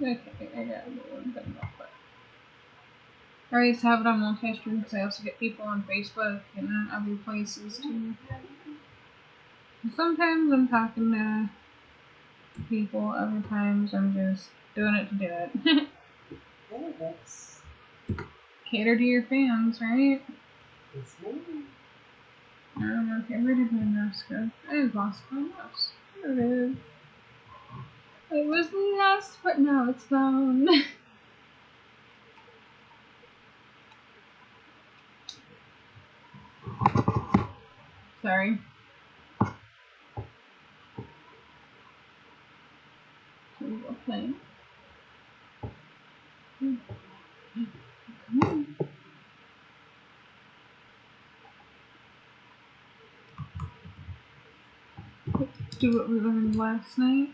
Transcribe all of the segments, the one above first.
Okay, I got a little one thing real quick. I always have it on multi-stream because I also get people on Facebook and other places too. Sometimes I'm talking to people, other times I'm just doing it to do it. Oh, that's... Cater to your fans, right? It's me. Okay, where did my mouse go? I lost my mouse. There it is. It was lost, but now it's gone. Sorry. So we'll play. Come on. Let's do what we learned last night.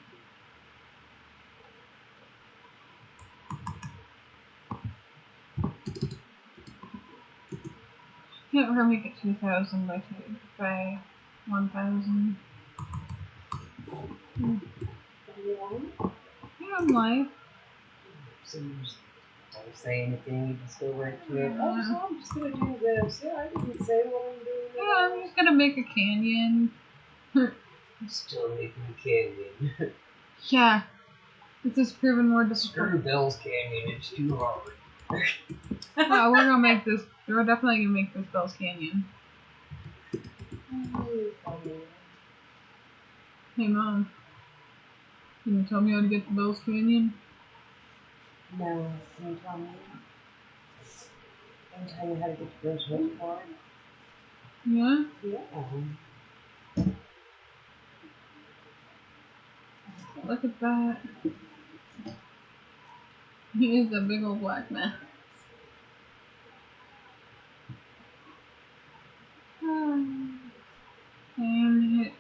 Can't really make it 2,000 by 1,000. Yeah, I'm live. So you just don't say anything, you just go right to it. Oh, so I'm just gonna do this. Yeah, I didn't say what I'm doing. Yeah, I'm just gonna make a canyon. I'm still making a canyon. Yeah. This is proven more Screw difficult. Bill's canyon, it's too hard. Oh, we're gonna make this. We're definitely gonna make this Bell's Canyon. Hey, Mom. Can you tell me how to get to Bell's Canyon? No, can you tell me? Can you tell me how to get to Bill's Which part? Yeah? Yeah. Look at that. He is a big old black man. And hit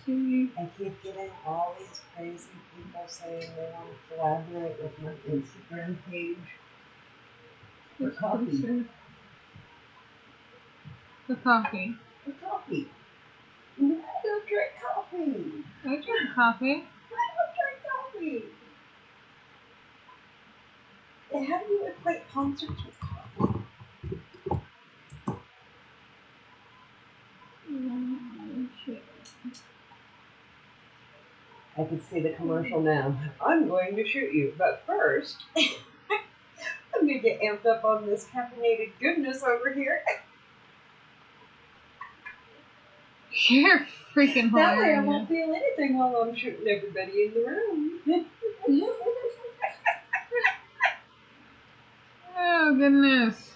see. I keep getting all these crazy people saying they want to collaborate with my Instagram page for coffee. The coffee. For coffee. I don't drink coffee. I drink coffee. I don't drink coffee. How do you equate concerts with coffee? Shit. I can see the commercial now. I'm going to shoot you, but first, I'm going to get amped up on this caffeinated goodness over here. You're freaking hilarious. That way I won't feel anything while I'm shooting everybody in the room. Oh, goodness.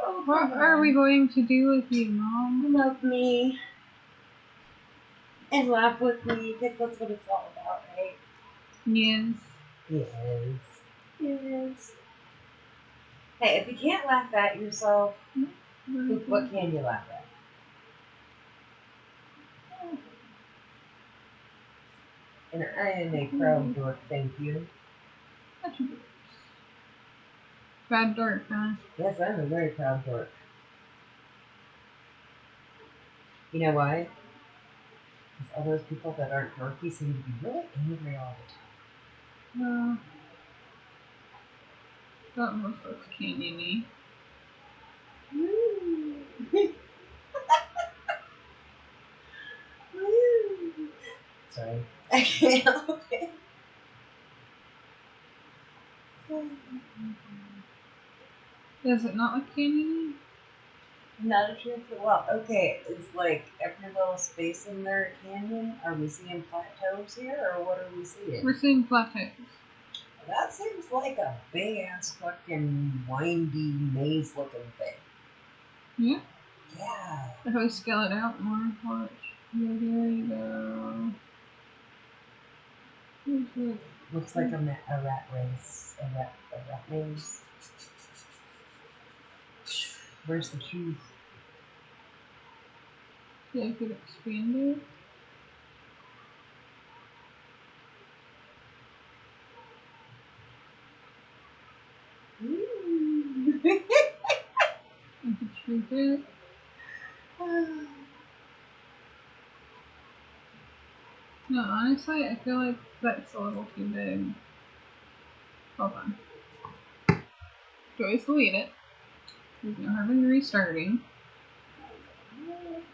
Oh, what are we going to do with you, Mom? Love me. And laugh with me, because that's what it's all about, right? Yes. Yes. Yes. Hey, if you can't laugh at yourself, what can you laugh at? And I am a proud dork, thank you. Bad dork, huh? Yes, I'm a very proud dork. You know why? Because all those people that aren't dorky seem to be really angry all the time. That almost looks canyon-y. Sorry. I can't help it. Does it not look canyon-y? Not a chance. Well, okay, is like every little space in there a canyon? Are we seeing plateaus here, or what are we seeing? We're seeing plateaus. That seems like a big ass fucking windy maze looking thing. Yeah? Yeah. If I scale it out more, watch. Yeah, there you go. Looks like a rat race. A rat maze. Where's the cheese? Yeah, I could expand it. I could shrink it. No, honestly, I feel like that's a little too big. Hold on. Joyce, delete it. There's no harm in restarting.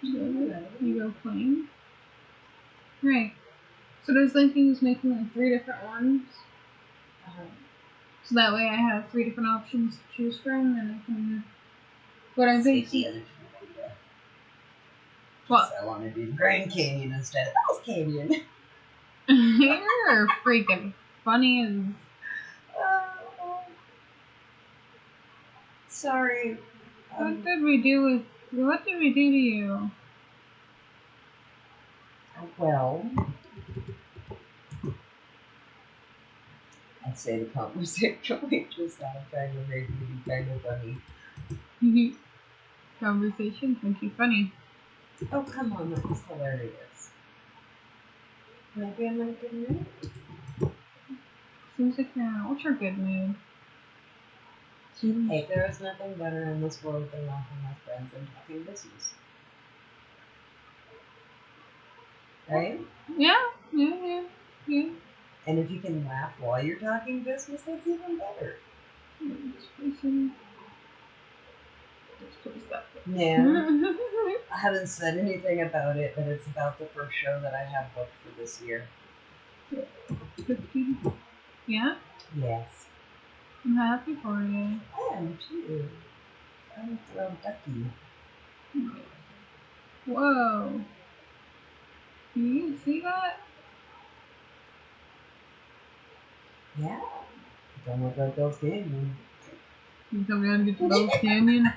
You go plain. Right. So I was thinking of making like 3 different ones. So that way I have 3 different options to choose from, and I can. What I'm thinking. The other idea. What? I want to do Grand Canyon instead of Hell's Canyon. You're freaking funny and. Sorry. What did we do to you? Well, I'd say the conversation we just had kind of made me kind of funny. Conversation make you funny. Oh, come on, that was hilarious. Maybe I'm in a good mood? Seems like you're in an ultra good mood. Hey, there is nothing better in this world than laughing with friends and talking business. Right? Yeah. And if you can laugh while you're talking business, that's even better. Yeah. I haven't said anything about it, but it's about the first show that I have booked for this year. 15. Yeah? Yes. I'm happy for you. I am too. I'm thrilled ducky. Whoa. Can you see that? Yeah. Don't look like Bill's Canyon. You tell me how to get to Bell's Canyon?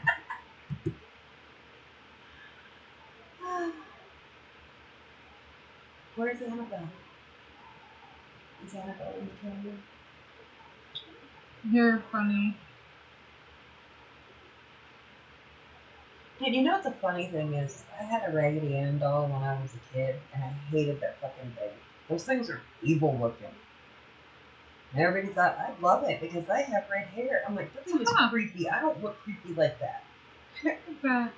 Where's Annabelle? Is Annabelle in the canyon? You're funny. Dude, you know what the funny thing is? I had a Raggedy Ann doll when I was a kid, and I hated that fucking thing. Those things are evil looking. And everybody thought I'd love it because I have red hair. I'm like, that thing is creepy. I don't look creepy like that. But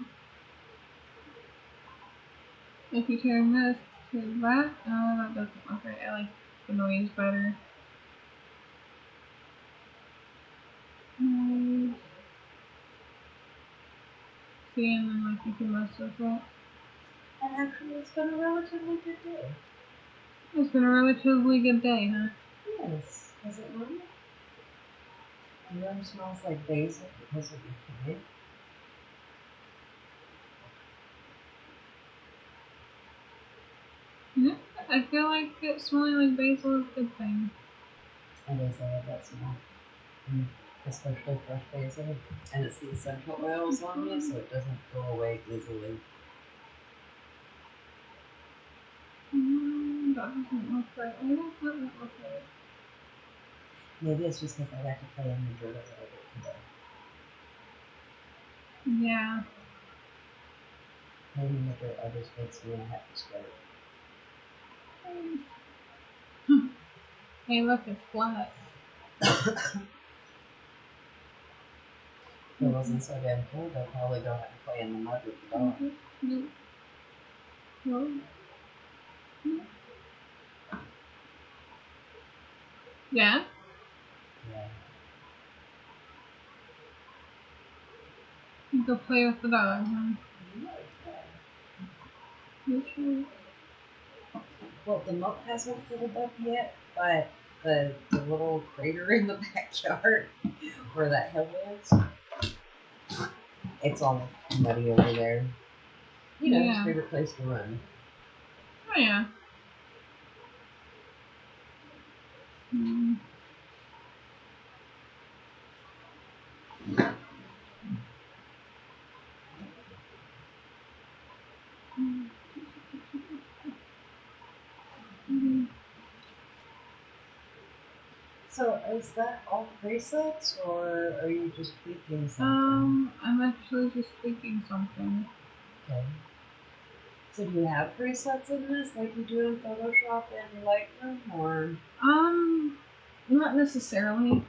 if you turn this to that, that doesn't look right. I like the noise better. Noise. See, and then like you can mess with it. And actually, it's been a relatively good day. It's been a relatively good day, huh? Yes. Is it not? The room smells like basil because of your plant. Yeah, I feel like it smelling like basil is a good thing. And I love that smell. Especially fresh basil. And it's the essential oils on me, so it doesn't go away easily. That doesn't look right. Why does that not look right? Maybe it's just because I got to play in the dirt a little bit today. Yeah. Playing in the dirt always makes me want to have to start. Hey, look, it's flat. If it wasn't so damn cold, I'd probably go out and play in the mud with the dog. No. Yeah? Yeah. You go play with the dog, huh? Well, the milk hasn't filled up yet, but the little crater in the backyard where that hill is, it's all muddy over there. You know, his favorite place to run. Oh, yeah. So, is that all presets, or are you just tweaking something? I'm actually just tweaking something. Okay. So, do you have presets in this, like you do in Photoshop and Lightroom, or? Not necessarily.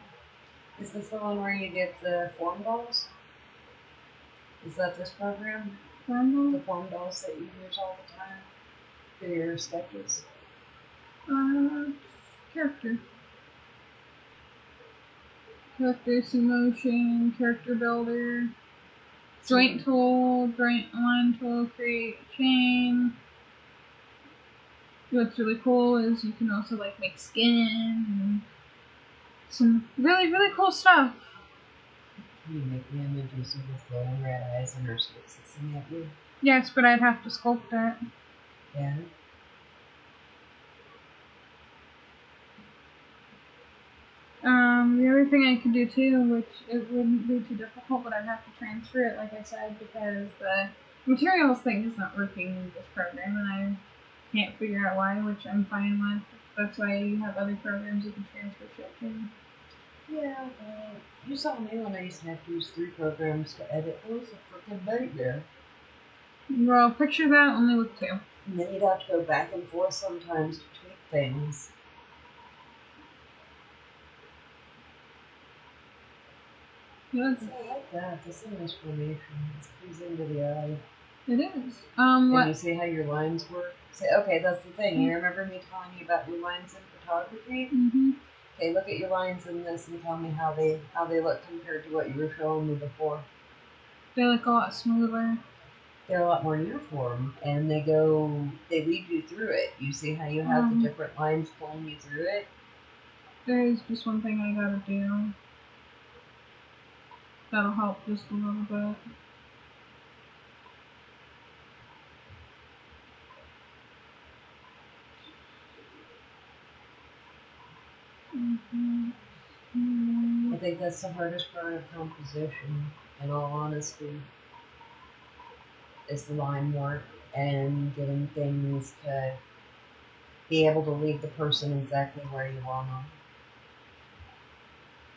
Is this the one where you get the form dolls? Is that this program? The form dolls that you use all the time for your sketches? Uh, character. Character, see motion, character builder, joint tool, joint line tool, create chain. What's really cool is you can also like make skin and some really, really cool stuff. Can you make the images with glowing red eyes and her sitting at you? Yes, but I'd have to sculpt it. Yeah. The other thing I could do too, which it wouldn't be too difficult, but I'd have to transfer it, like I said, because the materials thing is not working in this program, and I can't figure out why, which I'm fine with. That's why you have other programs you can transfer shit to. Yeah, well, you saw me when I used to have to use 3 programs to edit. It was a freaking nightmare. Well, picture that only with 2. And then you'd have to go back and forth sometimes to tweak things. Yes, I like that. It's a nice formation. It's pleasing to the eye. it is. And What? you see how your lines work? Say, okay, that's the thing. You remember me telling you about your lines in photography? Mm-hmm. Okay, look at your lines in this and tell me how they look compared to what you were showing me before. They look a lot smoother. They're a lot more uniform, and they lead you through it. You see how you have the different lines pulling you through it? There's just one thing I gotta do. That'll help just a little bit. I think that's the hardest part of composition, in all honesty, is the line work and getting things to be able to lead the person exactly where you want them.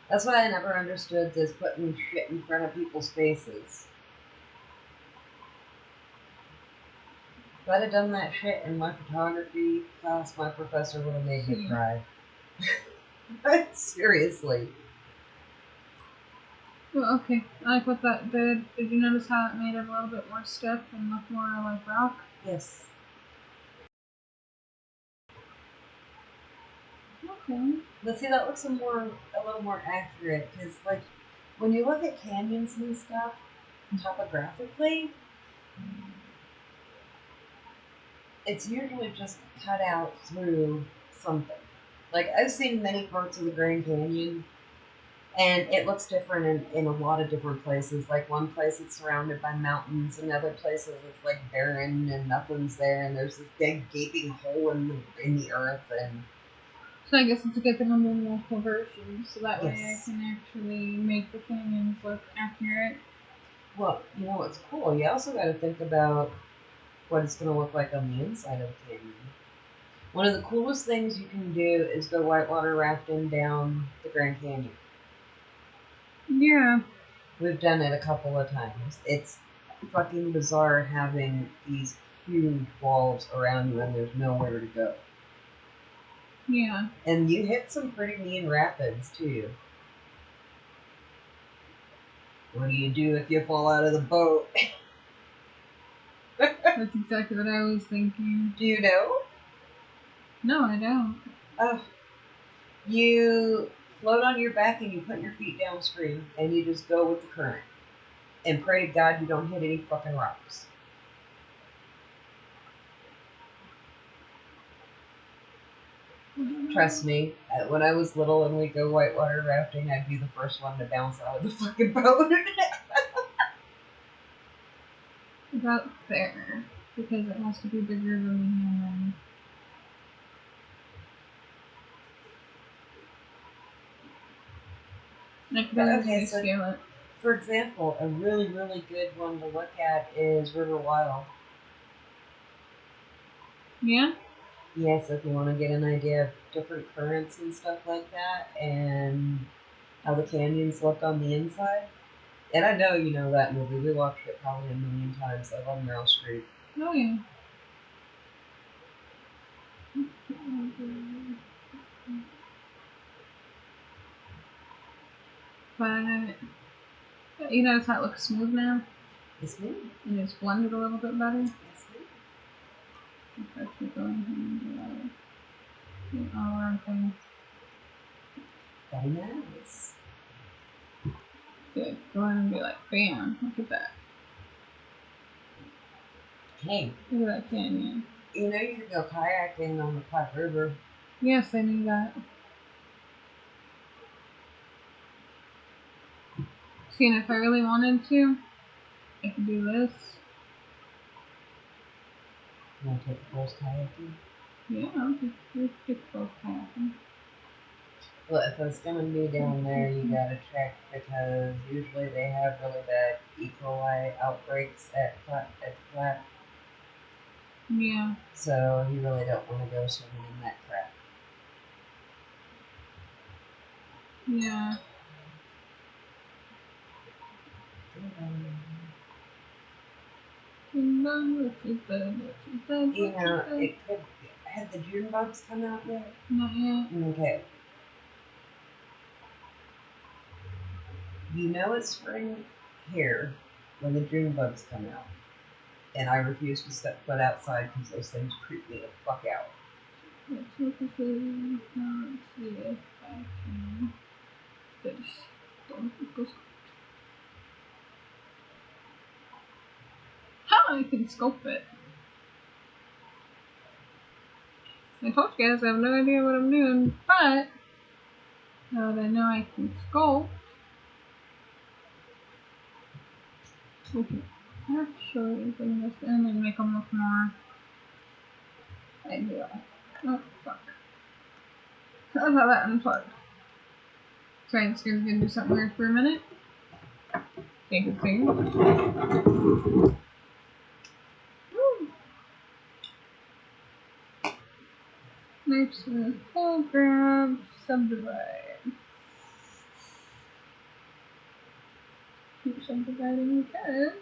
That's why I never understood this putting shit in front of people's faces. If I'd have done that shit in my photography class, my professor would have made me cry. Seriously. Well, okay, I like what that did. Did you notice how it made it a little bit more stiff and look more like rock? Yes. Okay. But see, that looks a little more accurate, because, like, when you look at canyons and stuff, topographically, it's usually just cut out through something. Like, I've seen many parts of the Grand Canyon, and it looks different in a lot of different places. Like, one place it's surrounded by mountains, and other places it's, like, barren and nothing's there, and there's this big gaping hole in the earth, and... So I guess it's a good thing I'm doing multiple versions, so that way Yes. I can actually make the canyons look accurate. Well, you know what's cool? You also got to think about what it's going to look like on the inside of the canyon. One of the coolest things you can do is go whitewater rafting down the Grand Canyon. Yeah. We've done it a couple of times. It's fucking bizarre having these huge walls around you and there's nowhere to go. Yeah. And you hit some pretty mean rapids, too. What do you do if you fall out of the boat? That's exactly what I was thinking. Do you know? No, I don't. Oh. You float on your back and you put your feet downstream and you just go with the current. And pray to God you don't hit any fucking rocks. Trust me, when I was little and we'd go whitewater rafting, I'd be the first one to bounce out of the fucking boat. About there. Because it has to be bigger than the human. I could always rescale it. For example, a really, really good one to look at is River Wild. Yeah? Yes, if you want to get an idea of different currents and stuff like that, and how the canyons look on the inside. And I know you know that movie. We watched it probably a million times. I love Meryl Streep. Oh, yeah. But you notice how it looks smooth now? It's smooth. And it's blended a little bit better? It's smooth. It's actually going All around things. Very nice. Good. Go ahead and be like, bam, look at that. Hey, Look at that canyon. you know you could go kayaking on the Platte River. Yes, I knew that. See, and if I really wanted to, I could do this. You want to take the girls kayaking? Yeah, I'll just pick both kayaking. Well, if it's going to be down there, you got to check because usually they have really bad E. coli outbreaks at Platte. Yeah. So you really don't want to go swimming in that crap. Yeah. You know, it could. Had the June bugs come out yet? Not yet. Okay. You know it's spring here when the June bugs come out. And I refuse to step foot outside because those things creep me the fuck out. Let's look at the, let's see if I can fish. How I can scope it. I told you guys I have no idea what I'm doing, but now that I know I can sculpt, we can actually bring this in and make them look more ideal. Oh, fuck. I thought that unplugged. So I'm just gonna do something weird for a minute. Take a thing. Next is full grab, subdivide. Keep subdividing because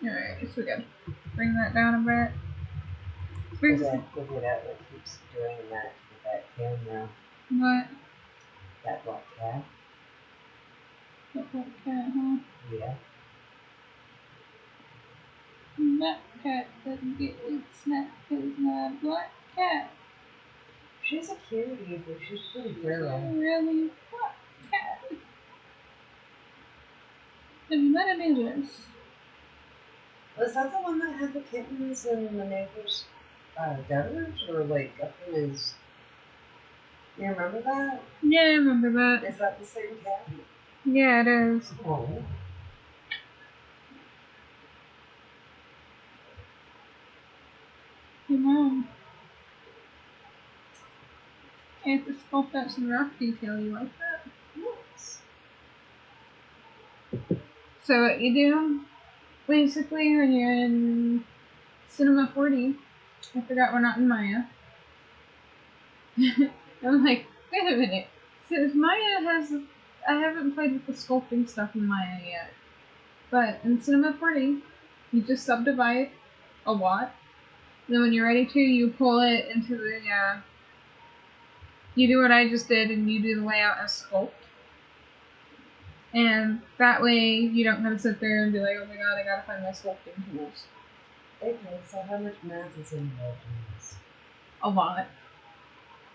alright, so we gotta bring that down a bit. Look at that, it keeps doing that with that camera. What? That black cat. That black cat, huh? Yeah. That cat doesn't get its snack because my black cat. She's a cutie, but she's pretty thorough. A really black cat. Have you met any others? Was that the one that had the kittens in the neighbor's gutters? Or like up in his. You remember that? Yeah, I remember that. Is that the same cat? Yeah, it is. Oh. You know. I have to sculpt out some rock detail. You like that? Yes. So what you do, basically, when you're in Cinema 40, I forgot we're not in Maya. I'm like, wait a minute. Since Maya has, I haven't played with the sculpting stuff in Maya yet. But in Cinema 40, you just subdivide a lot. And then when you're ready to, you pull it into the, you do what I just did and you do the layout as sculpt. And that way you don't have to sit there and be like, oh my god, I gotta find my sculpting tools. Okay, so how much math is involved in this? A lot.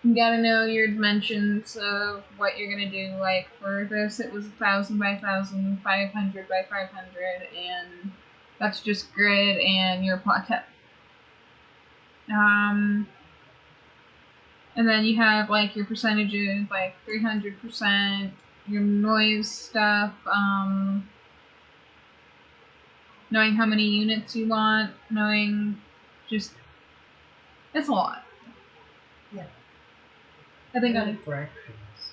You gotta know your dimensions of what you're gonna do. Like for this, it was 1,000 by 1,000, 500 by 500, and that's just grid and your plateau. And then you have like your percentages, like 300%, your noise stuff, knowing how many units you want, knowing just, it's a lot. Yeah. I think I fractions.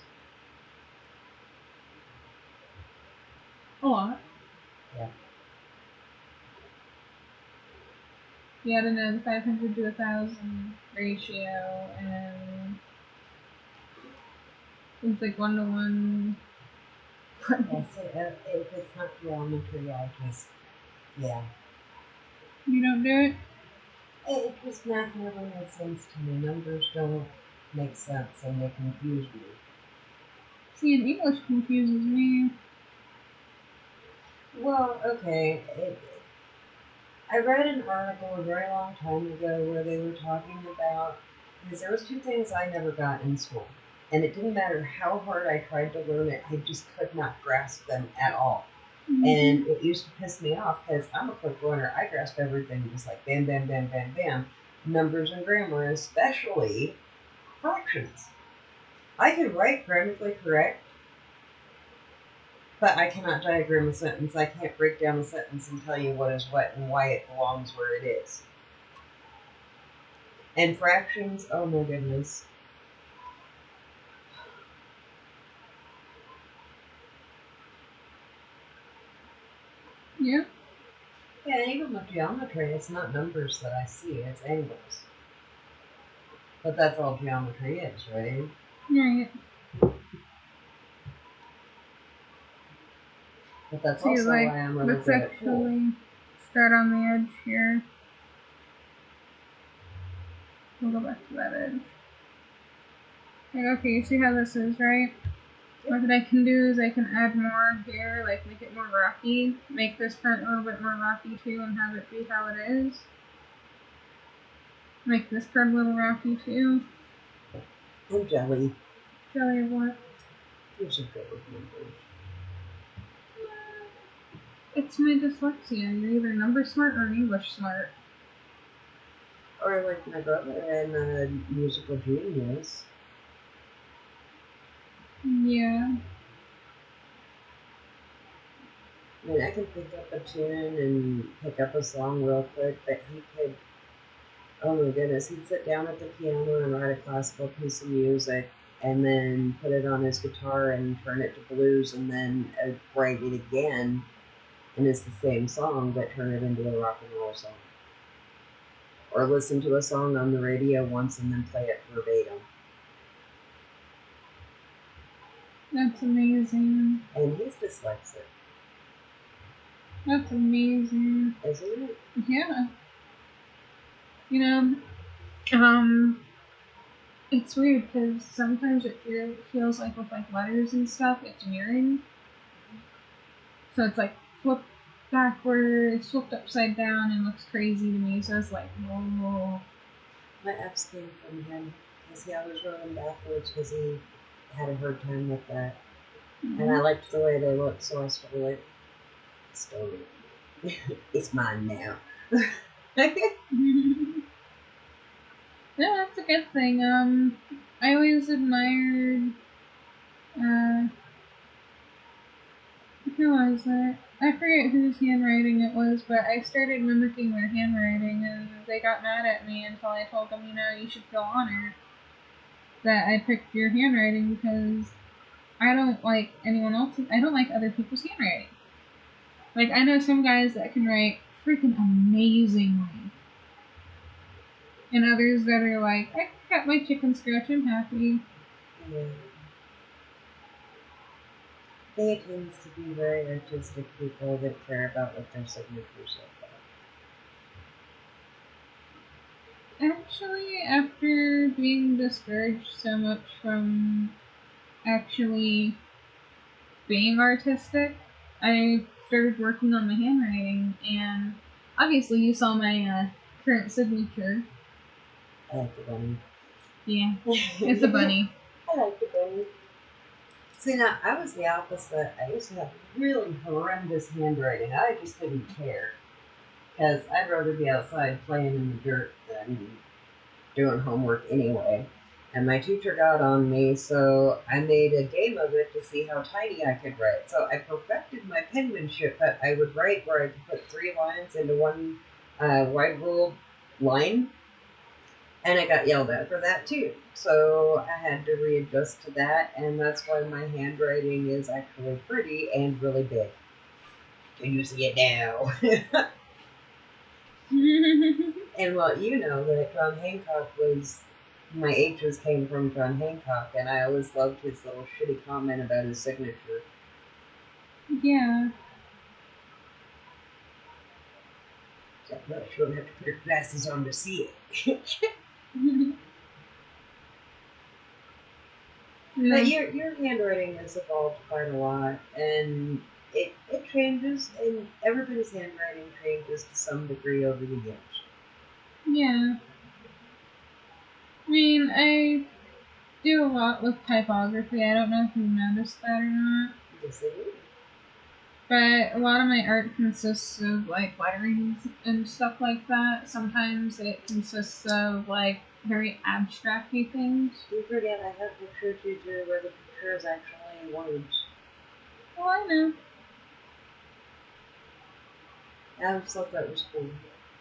a lot. Yeah. You gotta know the 500 to 1,000 ratio, and it's like 1 to 1. Yes, if it's not geometry, I just, yeah. You don't do it? It just math never made sense to me. Numbers don't make sense and they confuse me. See, in English confuses me. Well, okay. I read an article a very long time ago where they were talking about because there was two things I never got in school, and it didn't matter how hard I tried to learn it, I just could not grasp them at all. And it used to piss me off because I'm a quick learner. I grasp everything just like bam, bam, bam, bam, bam. Numbers and grammar, especially fractions. I can write grammatically correct, but I cannot diagram a sentence. I can't break down a sentence and tell you what is what and why it belongs where it is. And fractions, oh my goodness. Yeah. Yeah, even with geometry, it's not numbers that I see, it's angles. But that's all geometry is, right? Right. But that's See, also like, why I'm really let's good at pool. actually start on the edge here. We'll go back to that edge. Like, okay, you see how this is, right? What I can do is I can add more here, like make it more rocky, make this front a little bit more rocky too, and have it be how it is. Make this part a little rocky too. I'm jelly. Jelly of what? You're so good with numbers. It's my dyslexia. You're either number smart or English smart. Or like my brother and a musical genius. Yeah. I mean, I can pick up a tune and pick up a song real quick, but he could, oh my goodness, he'd sit down at the piano and write a classical piece of music and then put it on his guitar and turn it to blues and then write it again. And it's the same song, but turn it into a rock and roll song. Or listen to a song on the radio once and then play it verbatim. That's amazing. And he's dyslexic. That's amazing. Isn't it? Yeah. You know, it's weird because sometimes it feels like with like letters and stuff, it's mirroring. So it's like flipped backwards, flipped upside down, and looks crazy to me. So it's like, whoa. My ex came from him because he always wrote them backwards because he had a hard time with that. Mm-hmm. And I liked the way they looked, so I stole it. It's mine now. Yeah, that's a good thing. I always admired, who was it? I forget whose handwriting it was, but I started mimicking their handwriting, and they got mad at me until I told them, you should feel honored that I picked your handwriting because I don't like anyone else's. I don't like other people's handwriting. Like, I know some guys that can write freaking amazingly, and others that are like, I got my chicken scratch, I'm happy. Yeah. They tend to be very artistic people that care about what their signatures look like. Actually, after being discouraged so much from actually being artistic, I started working on my handwriting, and obviously you saw my current signature. I like the bunny. Yeah, it's a bunny. I like the bunny. See, now, I was the opposite. I used to have really horrendous handwriting. I just didn't care. Because I'd rather be outside playing in the dirt than doing homework anyway. And my teacher got on me, so I made a game of it to see how tiny I could write. So I perfected my penmanship, but I would write where I could put 3 lines into one wide ruled line. And I got yelled at for that too. So I had to readjust to that, and that's why my handwriting is actually pretty and really big. Can you see it now? And well, you know that John Hancock was, my H's came from John Hancock, and I always loved his little shitty comment about his signature. Yeah. But you don't have to put your glasses on to see it. But your handwriting has evolved quite a lot, and it changes, and everybody's handwriting changes to some degree over the years. Yeah. I mean, I do a lot with typography. I don't know if you've noticed that or not. Yes, I do. But a lot of my art consists of like letterings and stuff like that. Sometimes it consists of like very abstracty things. You forget I have pictures you drew where the picture is actually words. Oh, I know. I just thought that was cool.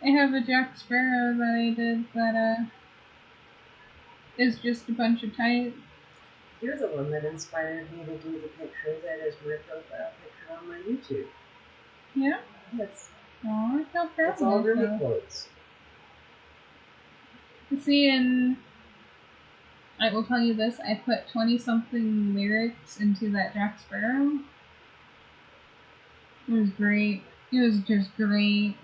I have a Jack Sparrow that I did that is just a bunch of type. You're the one that inspired me to do the picture that is my profile picture on my YouTube. Yeah? Yes. Oh, I feel proud It's all of really myself. quotes. See, and I will tell you this, I put 20-something lyrics into that Jack Sparrow. It was great. It was just great.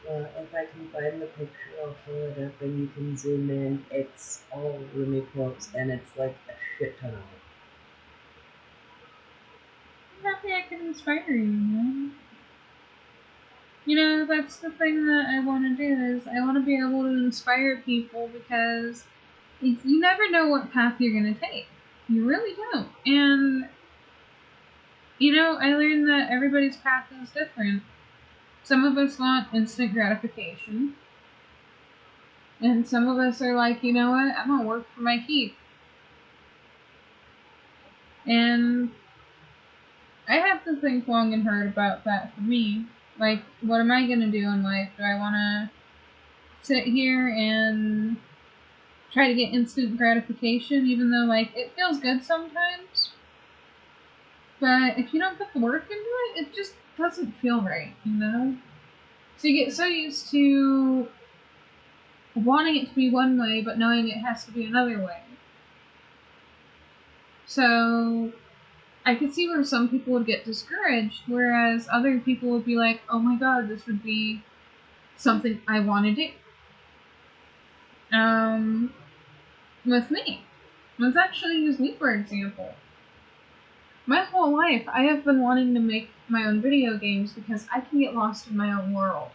Well, if I can find the picture, I'll pull it up and you can zoom in. It's all really quotes, and it's like a shit ton of it. I'm happy I can inspire you, man. You know, that's the thing that I want to do is I want to be able to inspire people because you never know what path you're going to take. You really don't. And, you know, I learned that everybody's path is different. Some of us want instant gratification. And some of us are like, you know what, I'm going to work for my keep. And I have to think long and hard about that for me. Like, what am I going to do in life? Do I want to sit here and try to get instant gratification, even though, like, it feels good sometimes? But if you don't put the work into it, it just doesn't feel right, you know? So you get so used to wanting it to be one way, but knowing it has to be another way. So I could see where some people would get discouraged, whereas other people would be like, oh my god, this would be something I want to do. With me. Let's actually use me for example. My whole life, I have been wanting to make my own video games because I can get lost in my own world.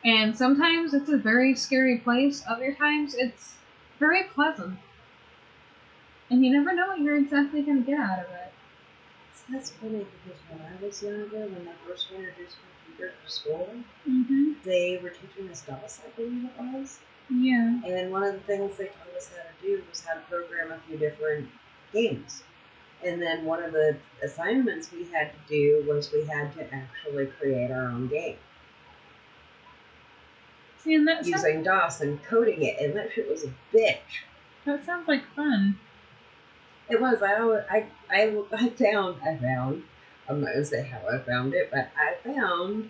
And sometimes it's a very scary place, other times it's very pleasant. And you never know what you're exactly going to get out of it. That's funny because when I was younger, when they first introduced computers to school, they were teaching us DOS, I believe it was. Yeah. And one of the things they taught us how to do was how to program a few different games. And then one of the assignments we had to do was we had to actually create our own game. See, and that using DOS and coding it, and that shit was a bitch. That sounds like fun. It was. I found. I'm not gonna say how I found it, but I found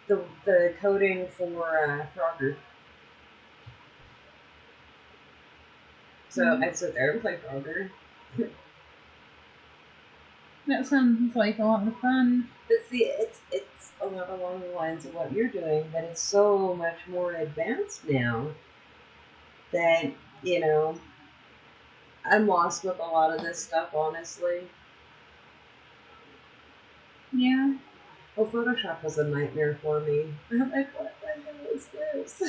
the coding for Frogger. So I'd sit there and play Frogger. That sounds like a lot of fun. But see, it's a lot along the lines of what you're doing, but it's so much more advanced now that, you know, I'm lost with a lot of this stuff, honestly. Yeah. Well, Photoshop was a nightmare for me. I'm like, what the hell is this?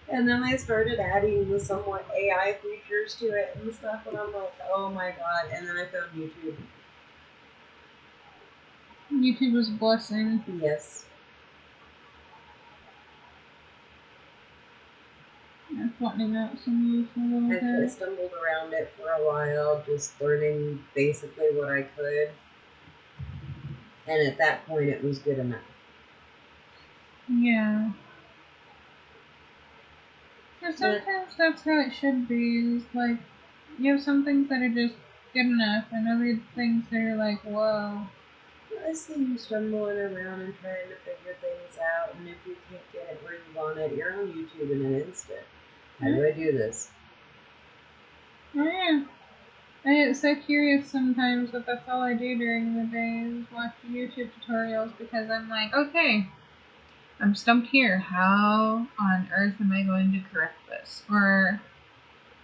And then I started adding the somewhat AI features to it and stuff, and I'm like, oh my god. And then I found YouTube. YouTube was a blessing. Yes. I'm flattening out some of these a little bit. I stumbled around it for a while, just learning basically what I could. And at that point, it was good enough. Yeah. Because sometimes that's how it should be. It's like, you have some things that are just good enough, and other things that are like, whoa. I see you stumbling around and trying to figure things out, and if you can't get it where you want it, you're on YouTube in an instant. How do I do this? Oh, yeah. I get so curious sometimes that that's all I do during the day is watch YouTube tutorials because I'm like, okay, I'm stumped here. How on earth am I going to correct this? Or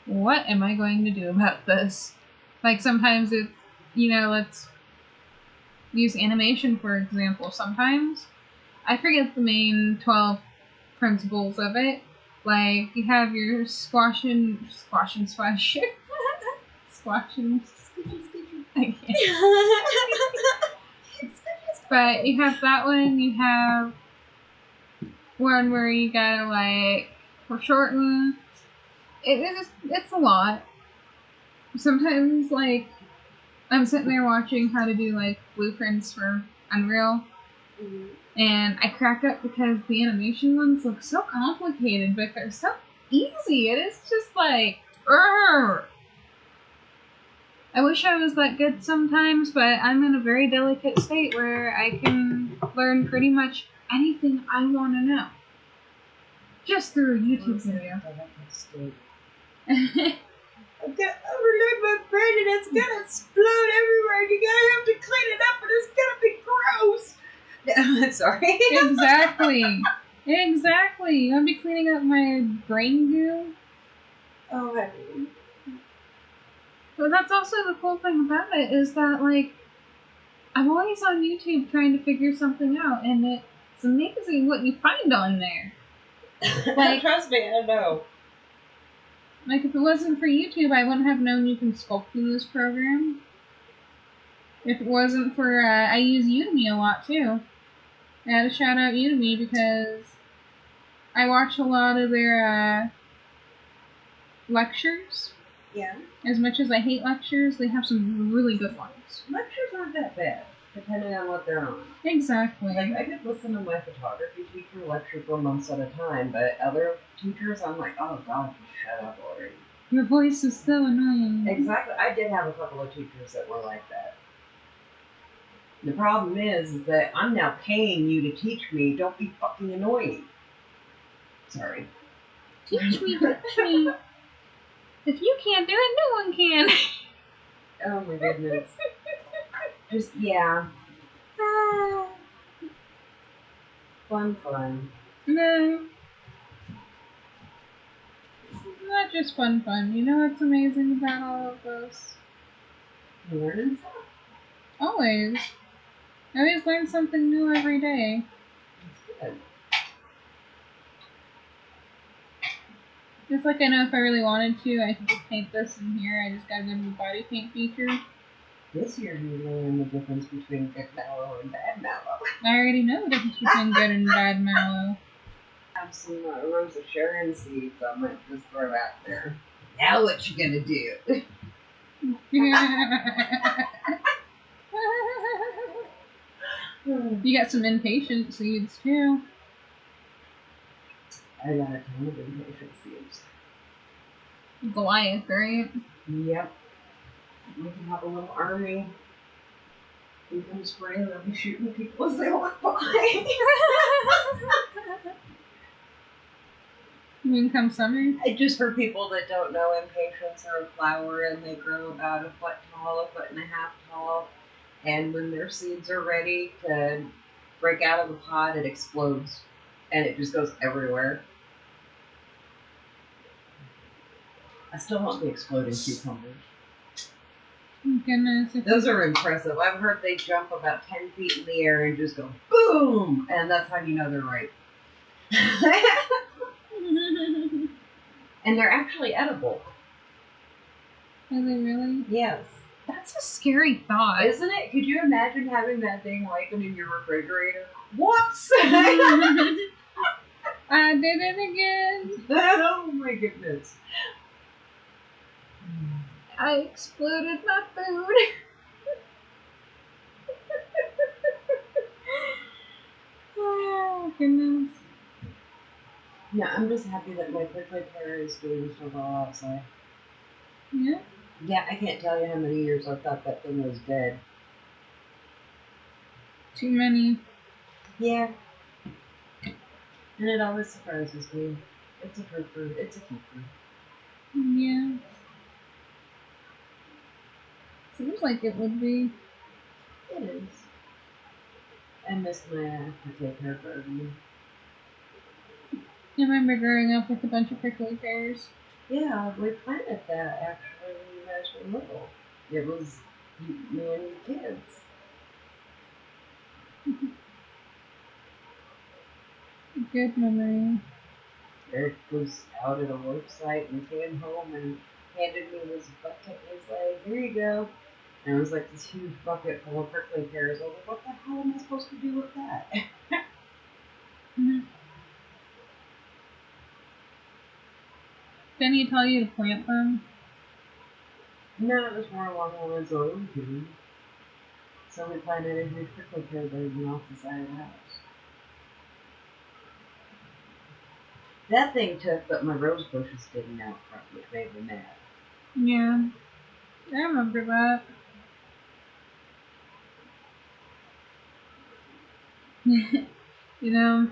what am I going to do about this? Like sometimes it's, let's use animation for example. Sometimes I forget the main 12 principles of it. Like you have your squash and squash. Squash and I can't. But you have that one, you have one where you gotta like foreshorten. It's a lot. Sometimes like I'm sitting there watching how to do like blueprints for Unreal, and I crack up because the animation ones look so complicated, but they're so easy. It is just like, urgh. I wish I was that good sometimes, but I'm in a very delicate state where I can learn pretty much anything I want to know. Just through a YouTube video. I've got overload my brain and it's gonna explode everywhere and you're gonna have to clean it up and it's gonna be gross. Sorry. Exactly. Exactly. You want to be cleaning up my brain goo? Oh, honey. But that's also the cool thing about it is that, like, I'm always on YouTube trying to figure something out, and it's amazing what you find on there. Like, trust me, I know. Like, if it wasn't for YouTube, I wouldn't have known you can sculpt in this program. If it wasn't for, I use Udemy a lot, too. I had to shout out Udemy because I watch a lot of their, lectures. Yeah. As much as I hate lectures, they have some really good ones. Lectures aren't that bad, depending on what they're on. Exactly. Like, I could listen to my photography teacher lecture for months at a time, but other teachers, I'm like, oh god, just shut up already. Your voice is so annoying. Exactly. I did have a couple of teachers that were like that. The problem is that I'm now paying you to teach me. Don't be fucking annoying. Sorry. Teach me, teach me. If you can't do it, no one can. Oh my goodness. Just, yeah. Fun. No. Not just fun. You know what's amazing about all of this? Learning stuff. Always. I always learn something new every day. That's good. Just like I know if I really wanted to, I could just paint this in here. I just gotta go to the body paint feature. This year you learn the difference between good mallow and bad mallow. I already know the difference between good and bad mallow. I have some Rose of Sharon seeds I might just throw out there. Now what you gonna do? You got some impatient seeds too. I got a ton of impatient seeds. Goliath, right? Yep. We can have a little army. We can spring and they'll be shooting people as they walk by. You mean come summer? Just for people that don't know, impatiens are a flower and they grow about a foot tall, 1.5 feet tall. And when their seeds are ready to break out of the pod, it explodes. And it just goes everywhere. I still want the exploding cucumbers. Goodness. Those are impressive. I've heard they jump about 10 feet in the air and just go boom! And that's how you know they're ripe. And they're actually edible. Are they really? Yes. That's a scary thought. Isn't it? Could you imagine having that thing ripen in your refrigerator? Whoops! I did it again. Oh my goodness. I exploded my food. Oh, goodness. Yeah, I'm just happy that my prickly pear is doing so well outside. Yeah? Yeah, I can't tell you how many years I thought that thing was dead. Too many. Yeah. And it always surprises me. It's a keeper. It's a keeper. Yeah. Seems like it would be. It is. I miss my aftertaker garden. I remember growing up with a bunch of prickly pears. Yeah, we planted that actually when you guys were little. It was me and the kids. Good memory. Eric was out at a work site and came home and handed me this bucket. He's like, "Here you go." And it was like this huge bucket full of prickly pears. I was like, "What the hell am I supposed to do with that?" Mm-hmm. Didn't he tell you to plant them? No, it was more along the lines of okay. So we planted a huge prickly pear garden off the side of the house. That thing took, but my rose bushes didn't out front, which made me mad. Yeah, I remember that. You know,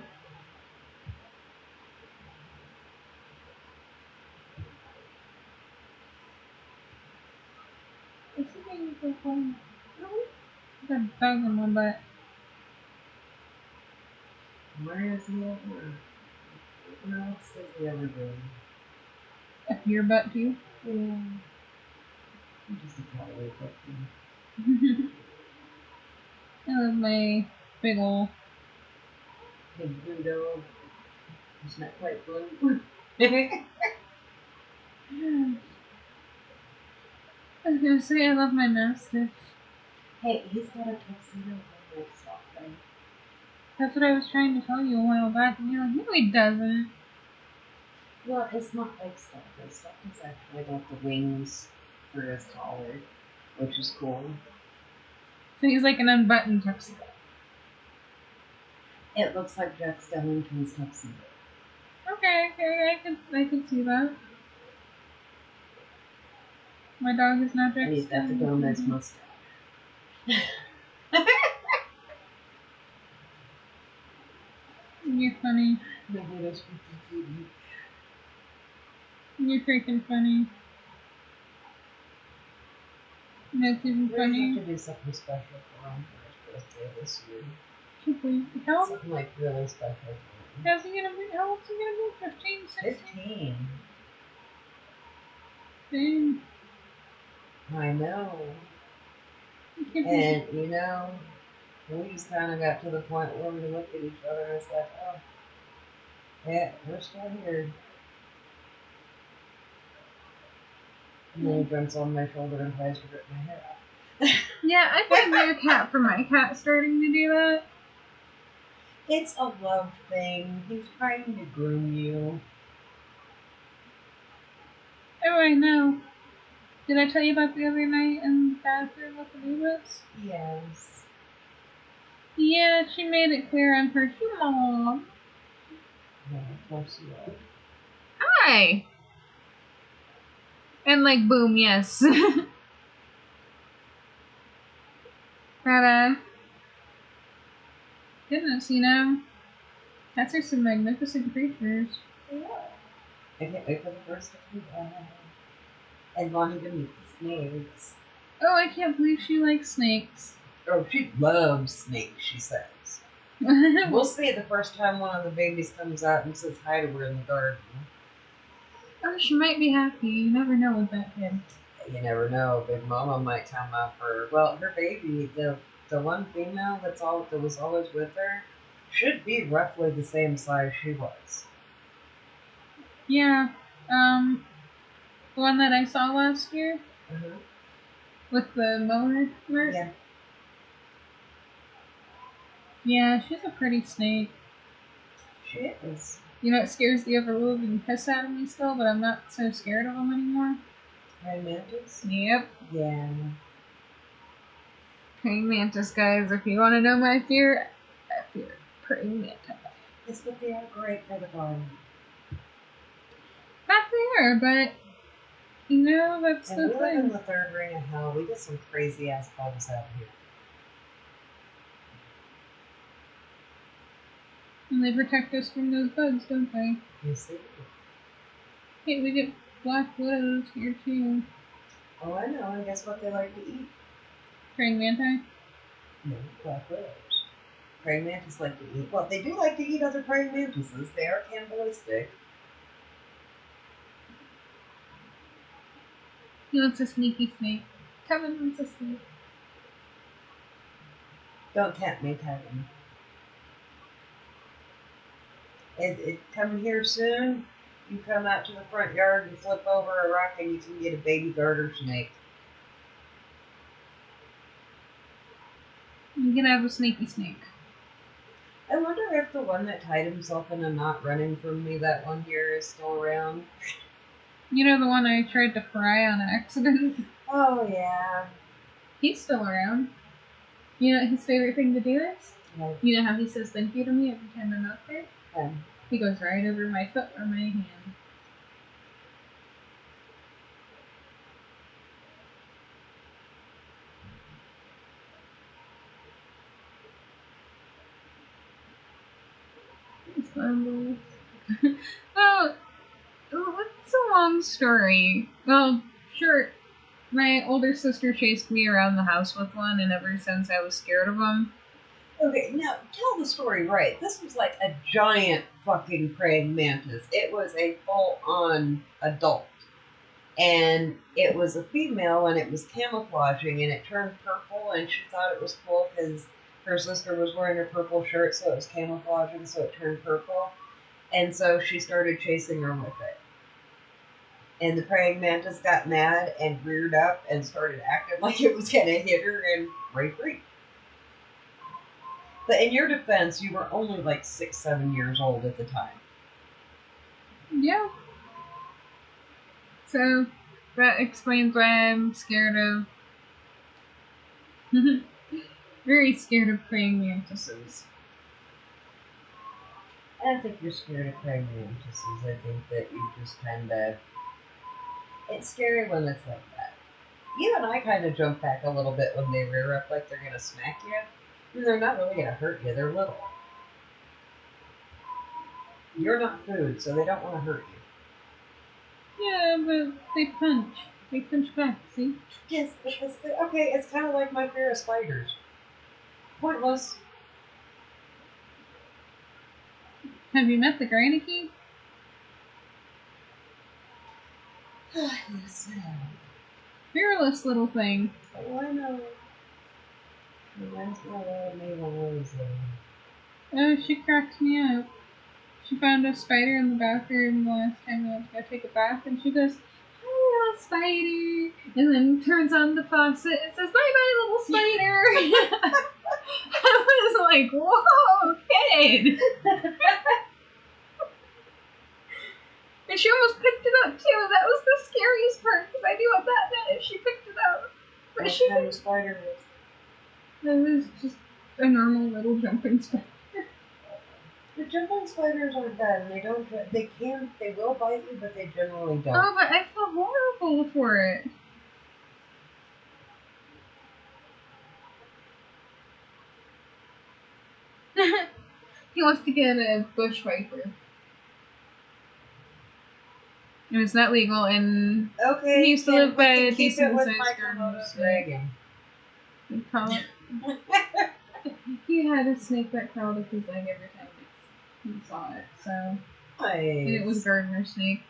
it's something so fun. I got a dog in my butt. Where is he ever? What else does he ever do? Up your butt too. Yeah. I'm just a cowboy puppy. I love my big ol'. Big blue dog. He's not quite blue. Hey, I was gonna say I love my mastiff. he's got a tuxedo on like soft thing. That's what I was trying to tell you a while back, and you're like, no, he doesn't. Well, it's not like Stalker. Stalker's actually got the wings for his collar, which is cool. So he's like an unbuttoned tuxedo. It looks like Jack Skellington's tuxedo. Okay, I could see that. My dog is not And he's got the Gomez mustache. You're funny. Maybe that's You're freaking funny. That's even We're gonna have funny. to do something special for him for his birthday this year. How Something like really special for him. how's he gonna be? How old's he gonna be? 15, 16? 15. Dang. I know. He And you know, we just kind of got to the point where we looked at each other and it's like, oh, yeah, we're still here. And then he jumps on my shoulder and tries to rip my hair out. Yeah, I got a new cat for my cat starting to do that. It's a love thing. He's trying to groom you. Oh, I know. Did I tell you about the other night in the bathroom with the Bubas? Yes. Yeah, she made it clear I'm her mom. Yeah, of course you are. Hi. And like, boom, yes. But goodness, you know, cats are some magnificent creatures. They are. I can't wait for the first to come back. And wanting to meet the snakes. Oh, I can't believe she likes snakes. Oh, she loves snakes, she says. We'll see the first time one of the babies comes out and says hi to her in the garden. Oh, she might be happy. You never know with that kid. You never know. Big Mama might come up for her baby, the one female that was always with her, should be roughly the same size she was. Yeah. The one that I saw last year with the molar mark. Yeah. Yeah, she's a pretty snake. She is. You know, it scares the ever-living piss out of me still, but I'm not so scared of them anymore. Praying mantis? Yep. Yeah. Praying mantis, guys. If you want to know my fear, I fear praying mantis. It's what they are great for the garden. Not there, but you know, that's And the we live in thing. the third ring of hell. We get some crazy ass bugs out here. And they protect us from those bugs, don't they? Yes, they do. Hey, we get black widows here too. Oh, I know. And guess what they like to eat? Praying mantis? No, black widows. Praying mantis like to eat. Well, they do like to eat other praying mantises. They are cannibalistic. He wants a sneaky snake. Kevin wants a snake. Don't tempt me, Kevin. It coming here soon. You come out to the front yard and flip over a rock and you can get a baby garter snake. You can have a sneaky snake. I wonder if the one that tied himself in a knot running from me that one year is still around. You know the one I tried to fry on accident? Oh, yeah. He's still around. You know what his favorite thing to do is? Yeah. You know how he says thank you to me every time I'm out there? Yeah. He goes right over my foot or my hand. It's fun. Well, it's a long story. Well, sure, my older sister chased me around the house with one, and ever since I was scared of them. Okay, now tell the story right. This was like a giant fucking praying mantis. It was a full-on adult. And it was a female and it was camouflaging and it turned purple and she thought it was cool because her sister was wearing a purple shirt, so it was camouflaging, so it turned purple. And so she started chasing her with it. And the praying mantis got mad and reared up and started acting like it was going to hit her and break free. But in your defense, you were only like 6, 7 years old at the time. Yeah. So, that explains why I'm scared of. Very scared of praying mantises. I don't think you're scared of praying mantises. I think that you just kind of... It's scary when it's like that. You and I kind of jump back a little bit when they rear up like they're going to smack you. And they're not really going to hurt you. They're little. You're not food, so they don't want to hurt you. Yeah, but they punch. They punch back, see? Yes, because... Okay, it's kind of like my fear of spiders. Pointless. Have you met the Granny? Yes, I have. Fearless little thing. Oh, I know. Reminds me of me when I was there. Oh, she cracks me up. She found a spider in the bathroom the last time we went to go take a bath, and she goes, "Hello, spider," and then turns on the faucet and says, "Bye, bye, little spider." I was like, "Whoa, kid!" And she almost picked it up too. That was the scariest part because I knew what that meant if she picked it up. But What she kind of spider is? It was just a normal little jumping spider. The jumping spiders aren't bad. They don't. They will bite you, but they generally don't. Oh, but I felt horrible for it. He wants to get a bush viper. And it's not legal, and Okay, he used to live by a keep it with decent-sized my garden. Komodo dragon. They call it. He had a snake that crawled up his leg every time he saw it, so. Nice. And it was a gardener snake.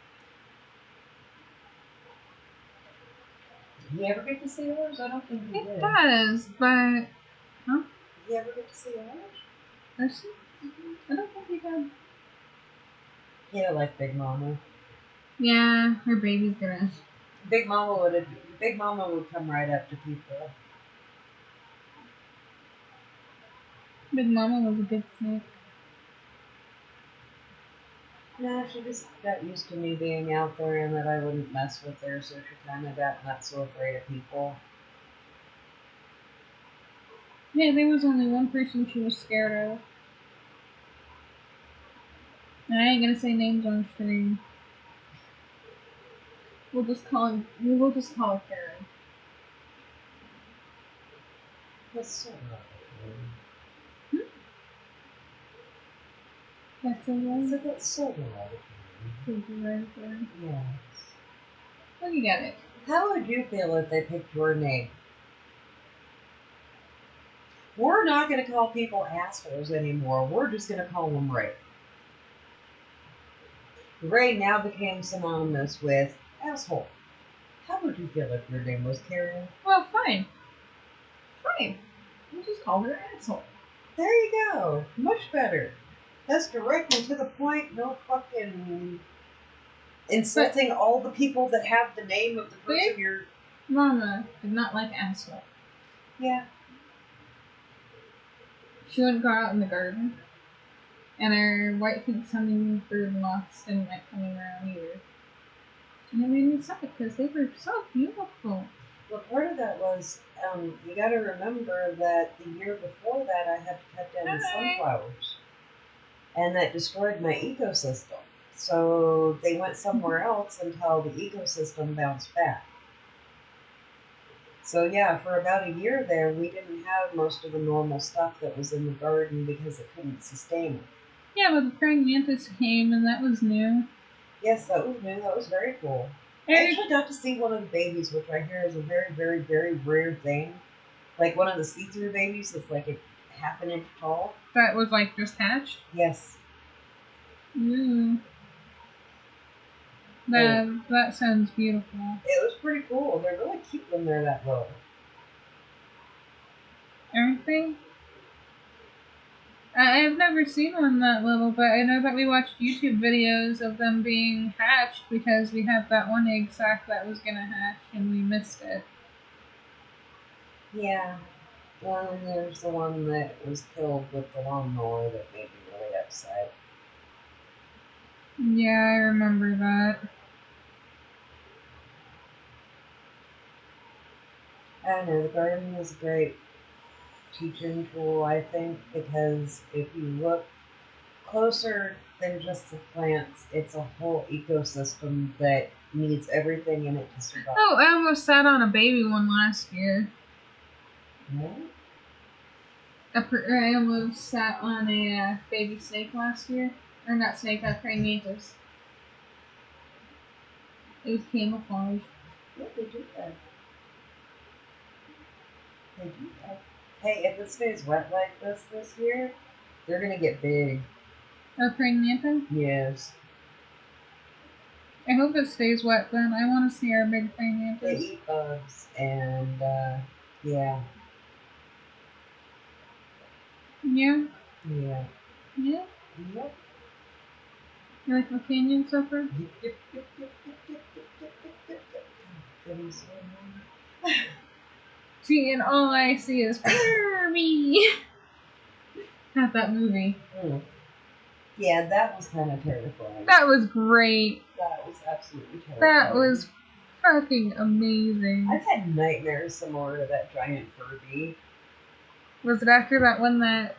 Did you ever get to see yours? I don't think you did. It does, but. Huh? Did you ever get to see yours? Actually, I don't think he did. Yeah, like Big Mama. Yeah, her baby's gonna. Big Mama would come right up to people. Big Mama was a big snake. No, she just got used to me being out there and that I wouldn't mess with her, so she kind of got not so afraid of people. Yeah, there was only one person she was scared of. And I ain't gonna say names on stream. We will just call her Karen. That's so lovely. Hmm? That's a one. That's so lovely. Thank you, right there. Yes. Well, you got it. How would you feel if they picked your name? We're not going to call people assholes anymore. We're just going to call them Ray. Ray now became synonymous with asshole. How would you feel if your name was Karen? Well, fine. Fine. We'll just call her asshole. There you go. Much better. That's direct and to the point. No fucking insulting all the people that have the name of the person you're... Mama did not like asshole. Yeah. She wouldn't go out in the garden. And our white pink hummingbird moths didn't like coming around either. And it made me sad because they were so beautiful. Well, part of that was, you got to remember that the year before that I had to cut down the sunflowers. And that destroyed my ecosystem. So they went somewhere else until the ecosystem bounced back. So yeah, for about a year there, we didn't have most of the normal stuff that was in the garden because it couldn't sustain it. Yeah, but the praying mantis came, and that was new. Yes, that was new. That was very cool. I actually got to see one of the babies, which I hear is a very, very, very rare thing. Like one of the see-through babies that's like a half an inch tall. That was like just hatched? Yes. Ooh. That sounds beautiful. It was pretty cool. They're really cute when they're that little. Aren't they? I've never seen one that little, but I know that we watched YouTube videos of them being hatched because we had that one egg sac that was gonna hatch and we missed it. Yeah. Well, and there's the one that was killed with the lawnmower that made me really upset. Yeah, I remember that. I don't know, the garden is a great teaching tool, I think, because if you look closer than just the plants, it's a whole ecosystem that needs everything in it to survive. Oh, I almost sat on a baby one last year. No? I almost sat on a baby snake last year. Or not snake, praying mantis. It was camouflage. Yeah, they do that. They do that. Hey, if it stays wet like this year, they're gonna get big. A praying mantis? Yes. I hope it stays wet then. I want to see our big praying mantis. They eat bugs, and yeah. Yeah? Yeah. Yeah? Yep. You like my canyon supper? See, and all I see is Furby! Not that movie. Yeah, that was kind of terrifying. That was great. That was absolutely terrifying. That was fucking amazing. I've had nightmares similar to that giant Furby. Was it after that one that...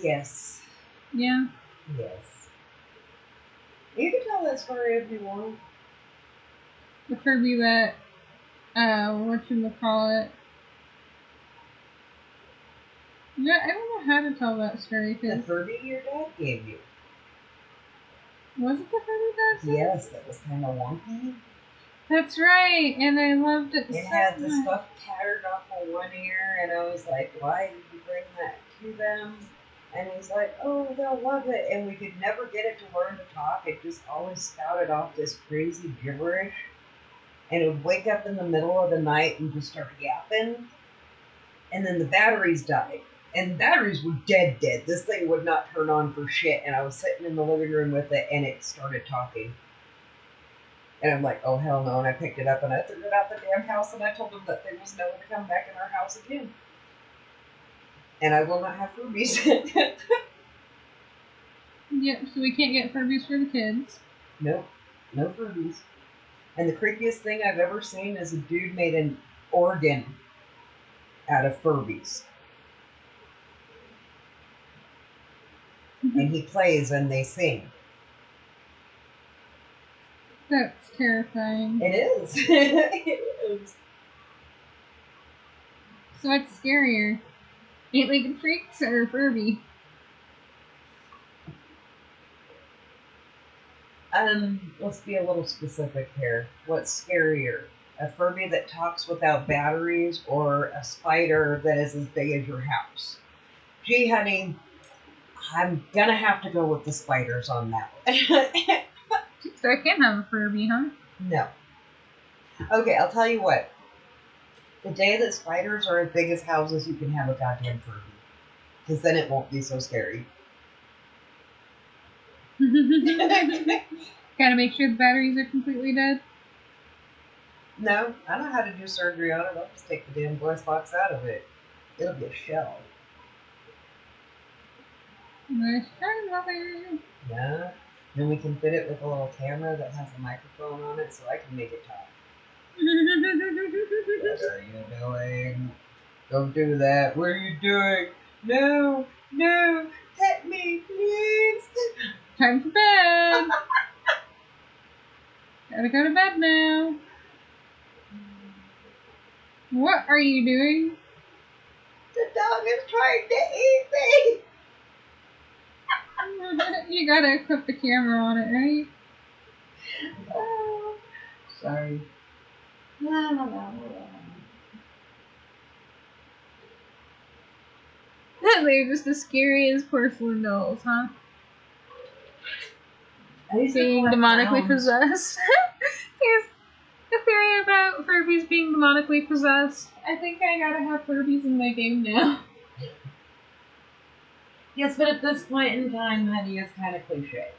Yes. Yeah? Yes. You can tell that story if you want. The Furby that... whatchamacallit... Yeah, I don't know how to tell that story. The Furby your dad gave you. Was it the Furby dad? Yes, that was kind of wonky. That's right, and I loved it so much. It had the stuff tattered off of one ear, and I was like, why did you bring that to them? And he's like, oh, they'll love it. And we could never get it to learn to talk. It just always spouted off this crazy gibberish. And it would wake up in the middle of the night and just start yapping. And then the batteries died. And the batteries were dead. This thing would not turn on for shit. And I was sitting in the living room with it, and it started talking. And I'm like, oh, hell no. And I picked it up, and I threw it out the damn house, and I told them that they was never to come back in our house again. And I will not have Furbies. Yep, so we can't get Furbies for the kids. Nope, no Furbies. And the creepiest thing I've ever seen is a dude made an organ out of Furbies. And he plays and they sing. That's terrifying. It is. It is. So what's scarier? Eight-legged freaks or Furby? Let's be a little specific here. What's scarier? A Furby that talks without batteries, or a spider that is as big as your house? Gee, honey, I'm gonna have to go with the spiders on that one. So I can't have a Furby, huh? No. Okay, I'll tell you what. The day that spiders are as big as houses, you can have a goddamn Furby. Because then it won't be so scary. Gotta make sure the batteries are completely dead. No, I know how to do surgery on it. I'll just take the damn glass box out of it. It'll be a shell. Nice try, mother. Yeah. Then we can fit it with a little camera that has a microphone on it so I can make it talk. What are you doing? Don't do that. What are you doing? No, no, pet me, please. Time for bed. Gotta go to bed now. What are you doing? The dog is trying to eat me. You gotta equip the camera on it, right? Oh, sorry. La, la, la, la. They're just as scary as porcelain dolls, huh? Being demonically possessed. Here's a theory about Furbies being demonically possessed. I think I gotta have Furbies in my game now. Yes, but at this point in time, honey, it's kind of cliche.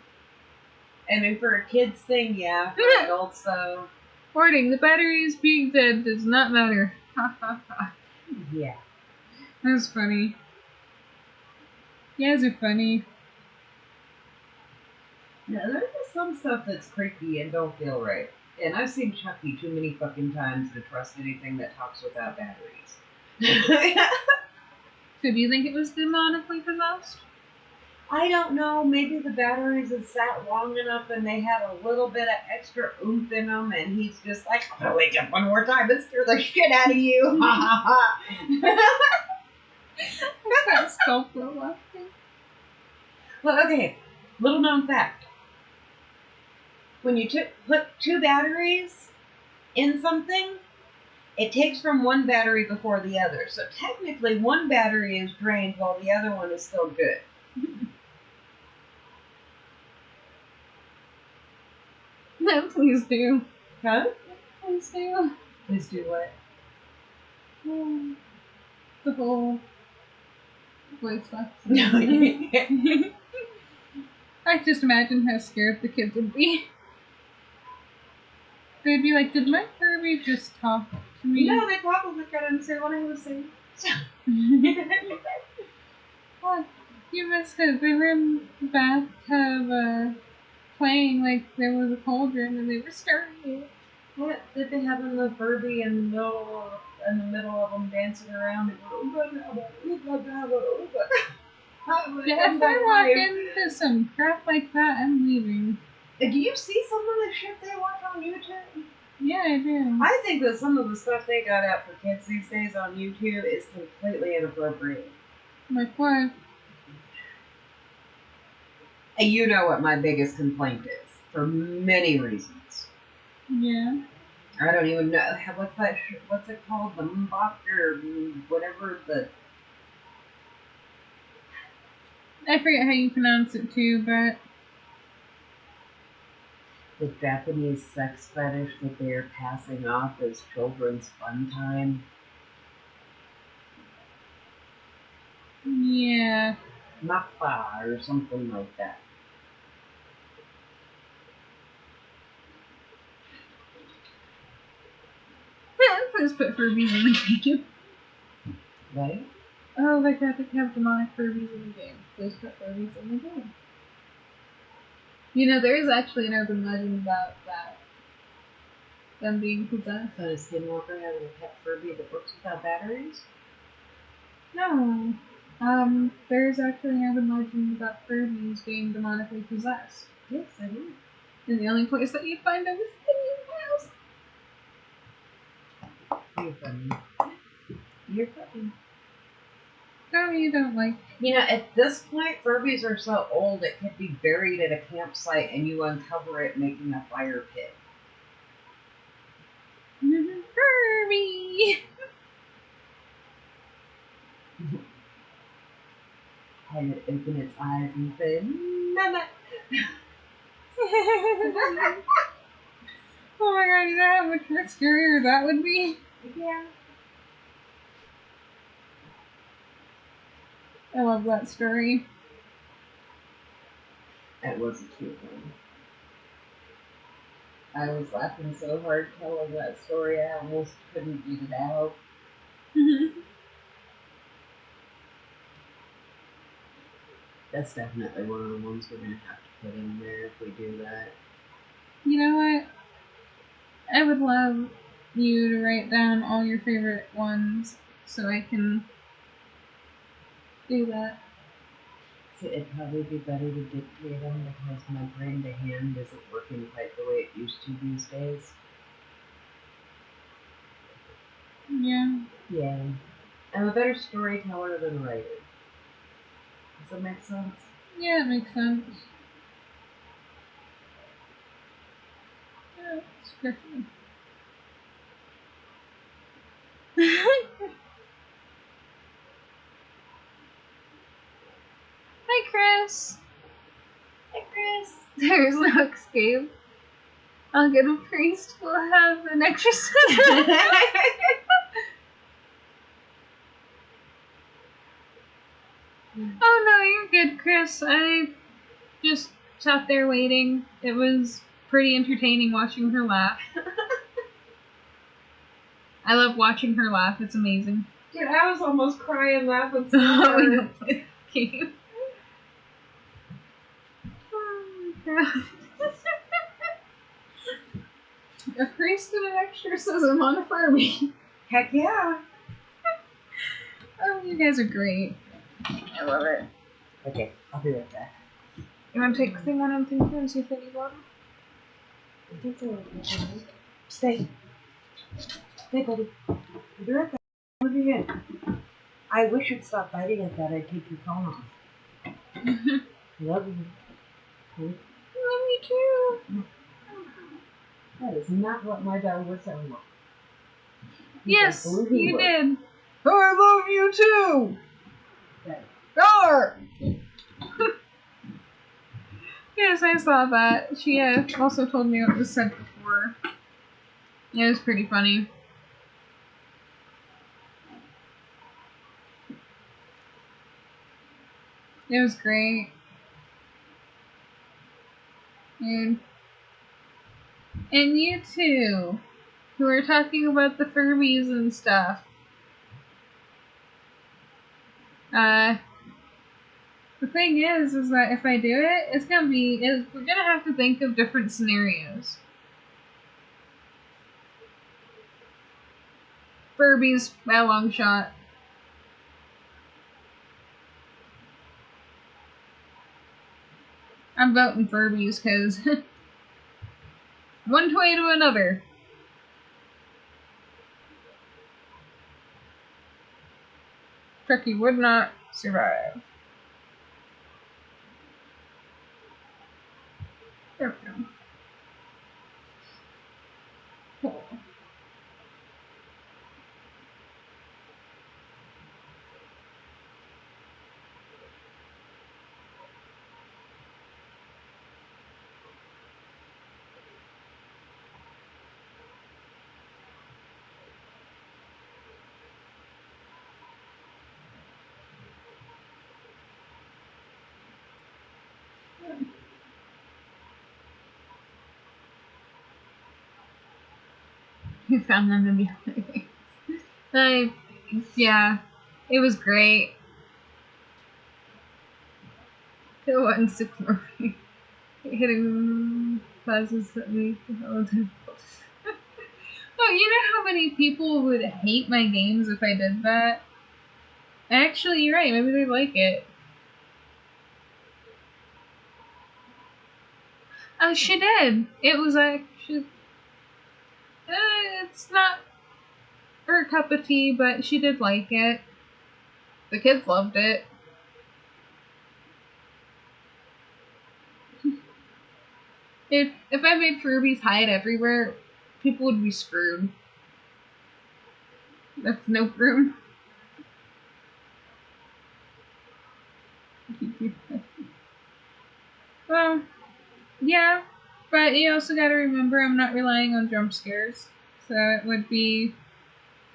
I mean, for a kid's thing, yeah. For adults, though. Warning, the batteries being dead does not matter. Ha ha ha. Yeah. That's funny. You guys are funny. Yeah, there's just some stuff that's creepy and don't feel right. And I've seen Chucky too many fucking times to trust anything that talks without batteries. So do you think it was demonically possessed? I don't know. Maybe the batteries had sat long enough and they had a little bit of extra oomph in them, and he's just like, I'm gonna wake up one more time and scare the shit out of you. Ha ha ha. I can't stop laughing. Well, okay. Little known fact. When you put two batteries in something, it takes from one battery before the other. So technically, one battery is drained while the other one is still good. No, please do. Huh? Please do. Please do what? The whole voice box. No. I just imagine how scared the kids would be. They'd be like, did my Furby just talk to me? No, they probably couldn't say what I was saying. What? You missed it. They were in the bathtub playing like there was a cauldron and they were stirring it. What did they have in the Furby in the middle of them dancing around? Yeah, if I walk into some crap like that, I'm leaving. Do you see some of the shit they watch on YouTube? Yeah, I do. I think that some of the stuff they got out for kids these days on YouTube is completely inappropriate. Like what? And you know what my biggest complaint is, for many reasons. Yeah. I don't even know what's it called, the mbop or whatever the. I forget how you pronounce it too, but The Japanese sex fetish that they are passing off as children's fun time. yeah. Mappa or something like that. Let's put Furbies in the game. Right? Oh, they got to have demonic Furbies in the game. Let's put Furbies in the game. You know, there is actually an urban legend about that. Them being possessed. So does Skinwalker having a pet Furby that works without batteries? No. There's actually an urban legend about Furbies being demonically possessed. Yes, I do. And the only place that you find them is in your house. You're funny. You're funny. Oh, you don't like. You know, at this point, Furbies are so old it could be buried at a campsite and you uncover it making a fire pit. kind of open its eyes and say, "Mama." Oh my god, you know how much more scarier that would be? Yeah. I love that story. That was a cute one. I was laughing so hard telling that story, I almost couldn't get it out. That's definitely one of the ones we're going to have to put in there if we do that. You know what? I would love you to write down all your favorite ones so I can do that. So it'd probably be better to dictate them because my brain to hand isn't working quite the way it used to these days. Yeah. Yeah. I'm a better storyteller than writer. Does that make sense? Yeah, it makes sense. Yeah, it's Griffin. Hi, Chris. Hi, Chris. There's no escape. I'll get a priest. We'll have an exorcism. Oh no, you're good, Chris. I just sat there waiting. It was pretty entertaining watching her laugh. I love watching her laugh. It's amazing. Dude, I was almost crying laughing so Oh, hard. game. Oh my god. A priest and an exorcism on a Furby. Heck yeah. Oh, you guys are great. I love it. Okay, I'll be right back. You want to take thing one and thing two and see if any water? Stay. Stay, buddy. I'll be right back. What are you in? I wish you'd stop biting at that. I'd take your phone off. Love you. Love you too. That is not what my dog would sound like. Yes, you did. I love you too. Gar. Yes, I saw that. She also told me what was said before. It was pretty funny. It was great. And you too, who are talking about the Furbies and stuff. The thing is that if I do it, we're gonna have to think of different scenarios. Furbies by a long shot. I'm voting Furbies because one way to another. Turkey would not survive. There we go. Cool. You found them in the other. Yeah, it was great. Go on 6 more feet. Hitting causes that make the hell difficult. Oh, you know how many people would hate my games if I did that? Actually, you're right. Maybe they'd like it. Oh, she did. It was actually. It's not her cup of tea, but she did like it. The kids loved it. If I made Furbies hide everywhere, people would be screwed. That's no room. Well, yeah, but you also gotta remember I'm not relying on jump scares, so it would be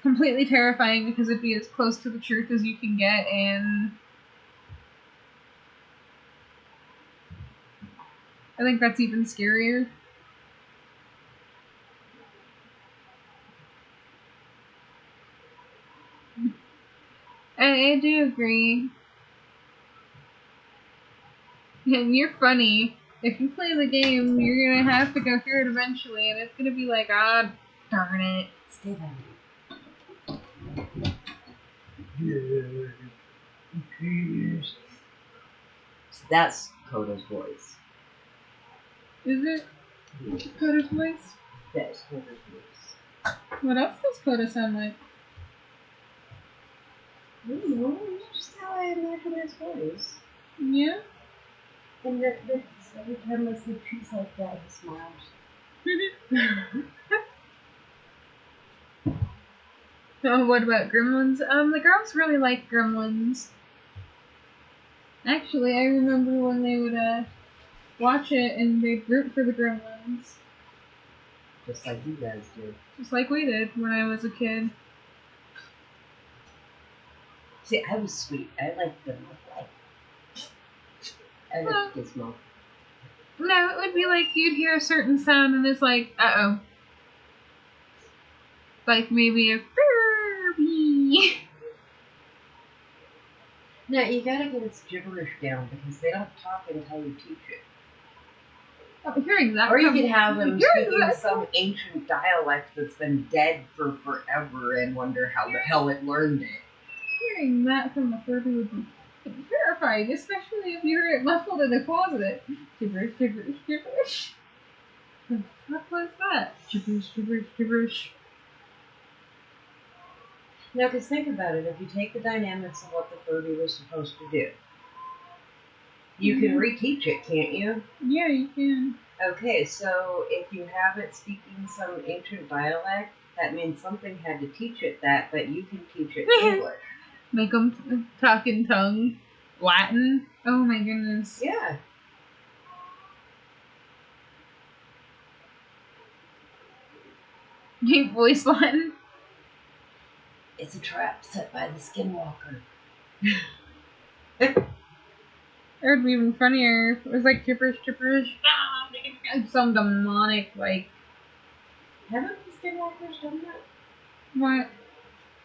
completely terrifying because it'd be as close to the truth as you can get, and I think that's even scarier. I do agree. And you're funny. If you play the game, you're gonna have to go through it eventually, and it's gonna be like, ah, darn it. Stay by me. So that's Coda's voice. Is it Coda's voice? That's Coda's voice. What else does Coda sound like? I don't know. It's just how I imagine his voice. Yeah? And that's every time I see trees like that, he smiles. Oh, what about Gremlins? The girls really like Gremlins. Actually, I remember when they would watch it and they'd root for the Gremlins. Just like you guys did. Just like we did when I was a kid. See, I was sweet. I liked them. I liked Gizmo. No, it would be like you'd hear a certain sound and it's like, uh-oh. Like maybe a Furby. No, you gotta get its gibberish down because they don't talk until you teach it. Hearing that, or you could have them speaking some ancient dialect that's been dead for forever and wonder how the hell it learned it. Hearing that from a Furby would be terrifying, especially if you hear it muffled in a closet. Gibberish, gibberish, gibberish. What was that? Gibberish, gibberish, gibberish. Now, because think about it, if you take the dynamics of what the Furby was supposed to do, you can reteach it, can't you? Yeah, you can. Okay, so if you have it speaking some ancient dialect, that means something had to teach it that, but you can teach it English. Make them talk in tongue. Latin. Oh my goodness. Yeah. Deep voice Latin. It's a trap set by the skinwalker. It would be even funnier if it was like gibberish, gibberish. Some demonic, like. Haven't the skinwalkers done that? What?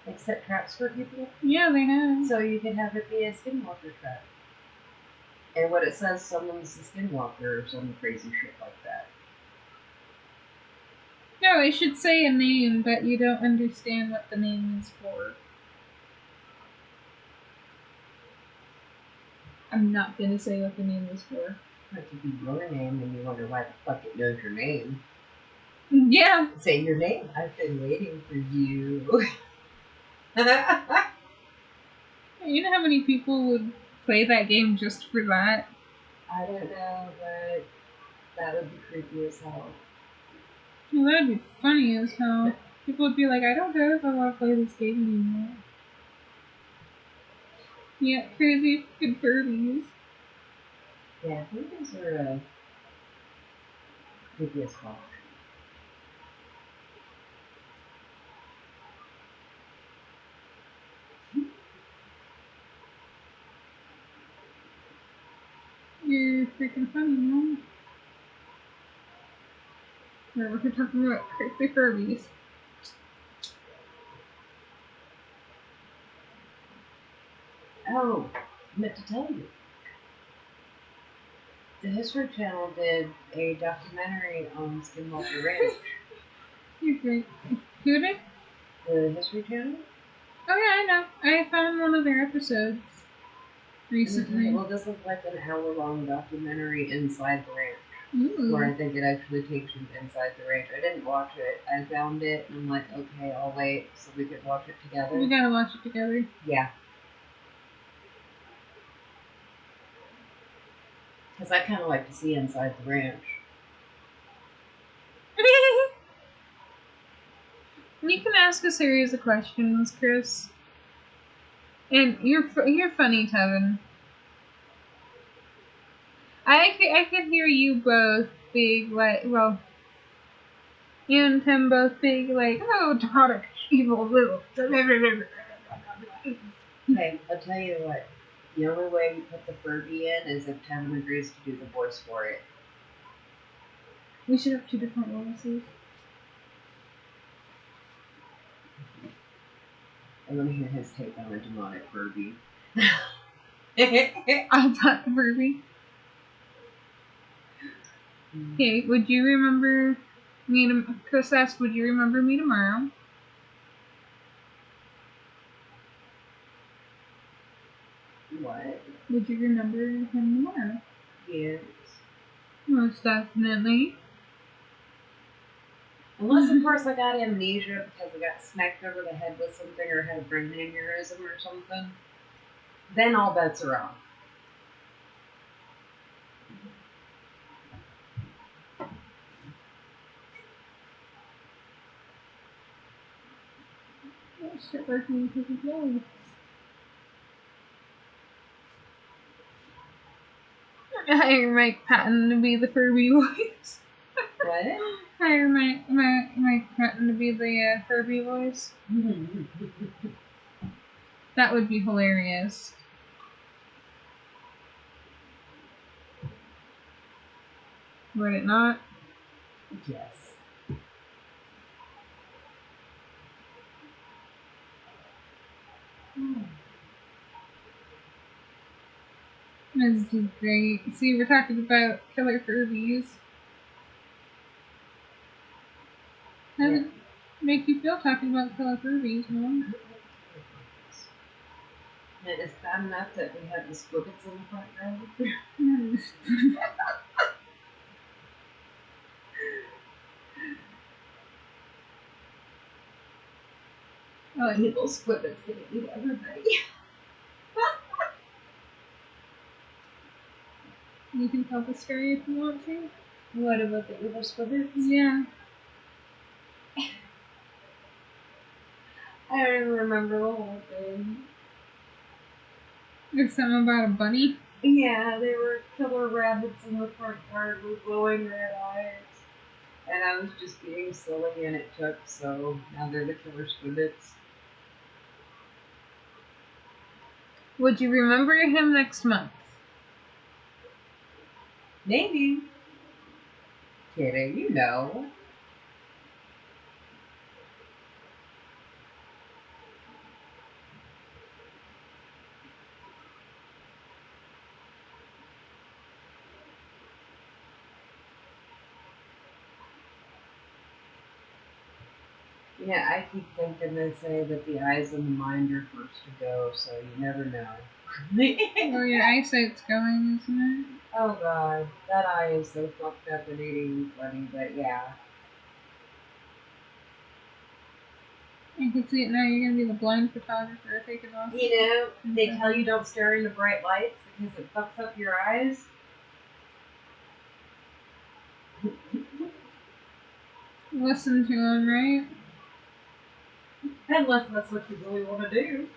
Like set traps for people? Yeah, they have. So you can have it be a skinwalker trap. And what it says, someone's the skinwalker or some crazy shit like that. No, it should say a name, but you don't understand what the name is for. I'm not gonna say what the name is for. It could be your name and you wonder why the fuck it knows your name. Yeah. Say your name. I've been waiting for you. You know how many people would play that game just for that? I don't know, but that would be creepy as hell. Well, that'd be funny as hell. People would be like, I don't know if I want to play this game anymore. Yeah, crazy fucking Furbies. Yeah, I think those are creepy as fuck. You're freaking funny, man. Or we're talking about crazy Furbies. Oh, I meant to tell you. The History Channel did a documentary on Skinwalker Ranch. You're great. Who did? The History Channel? Oh yeah, I know. I found one of their episodes recently. Well, this is like an hour-long documentary inside the ranch. Ooh. Where I think it actually takes you inside the ranch. I didn't watch it. I found it and I'm like, okay, I'll wait so we could watch it together. We gotta watch it together. Yeah. Because I kind of like to see inside the ranch. You can ask a series of questions, Chris. And you're funny, Tevin. I could hear you both being like, well, you and Tim both being like, oh, daughter, evil little. Okay, I'll tell you what. The only way you put the Furby in is if Tim agrees to do the voice for it. We should have 2 different voices. I want to hear his take on the demonic Furby. I thought Furby. Okay, would you remember me to... Chris asked, would you remember me tomorrow? What? Would you remember him tomorrow? Yes. Most definitely. Unless, of course, I got amnesia because I got smacked over the head with something or had a brain aneurysm or something. Then all bets are off. Start working with his nose. Hire Mike Patton to be the Furby voice. What? Hire Mike Patton to be the Furby voice. That would be hilarious. Would it not? Yes. This is great. See, we're talking about killer Furbies. How does it make you feel talking about killer Furbies, Mom? And it's bad enough that we have the squiggles in the front row. Oh, evil squibbits gonna eat everybody. You can tell the story if you want to. What about the evil squibbits? Yeah. I don't even remember the whole thing. There's something about a bunny. Yeah, they were killer rabbits in the front yard with glowing red eyes. And I was just being silly and it took, so now they're the killer squibbits. Would you remember him next month? Maybe. Kidding, you know. Yeah, I keep thinking they say that the eyes and the mind are first to go, so you never know. Well, your eyesight's going, isn't it? Oh god, that eye is so fucked up and eating funny, but yeah. I can see it now. You're gonna be the blind photographer taking off. You know, they tell you don't stare into bright lights because it fucks up your eyes. Listen to him, right? Unless that's what you really want to do.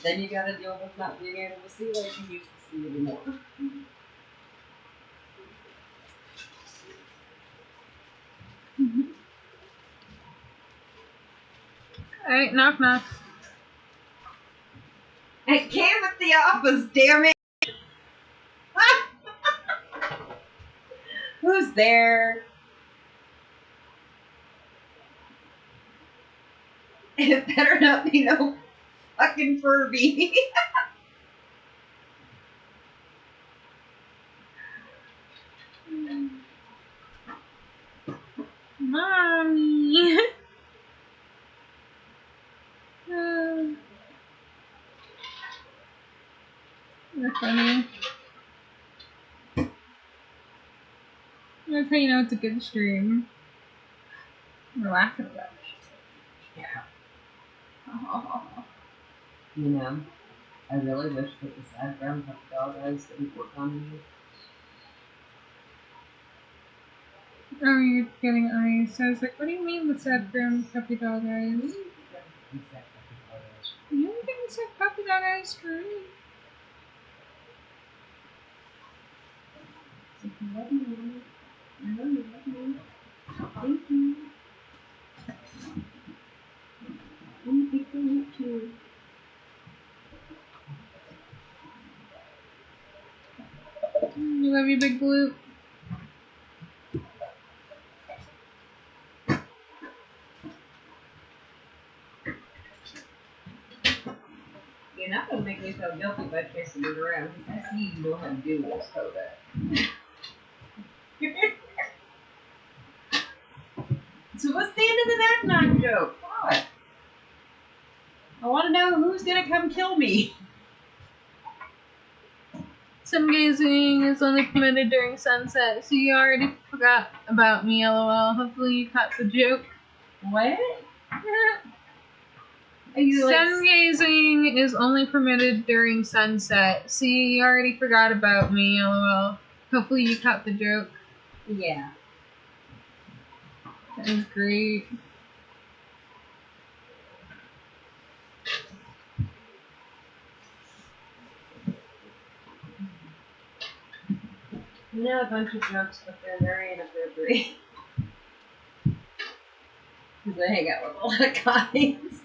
Then you gotta deal with not being able to see like you used to see anymore. Alright, knock knock. I came at the office, damn it! Who's there? It better not be no fucking Furby. Mommy. You're funny. That's how you know it's a good stream. We're laughing about it. Yeah. You know, I really wish that the sad brown puppy dog eyes didn't work on me. Oh, you're getting eyes. So I was like, what do you mean the sad brown puppy dog eyes? You don't think the sad puppy dog eyes for me? If you love me, I know you love me. Thank you. I'm a big fan too. You love you, Big Blue. You're not gonna make me feel guilty by chasing it around. I see you know how to do this, Kodak. So what's the end of the knock-knock joke? What? I want to know who's gonna come kill me. Sun gazing is only permitted during sunset, so you already forgot about me, lol. Hopefully you caught the joke. What? Are you like... Sun gazing is only permitted during sunset, so you already forgot about me, lol. Hopefully you caught the joke. Yeah. That was great. You know a bunch of jokes, but they're very inappropriate. Because I hang out with a lot of guys.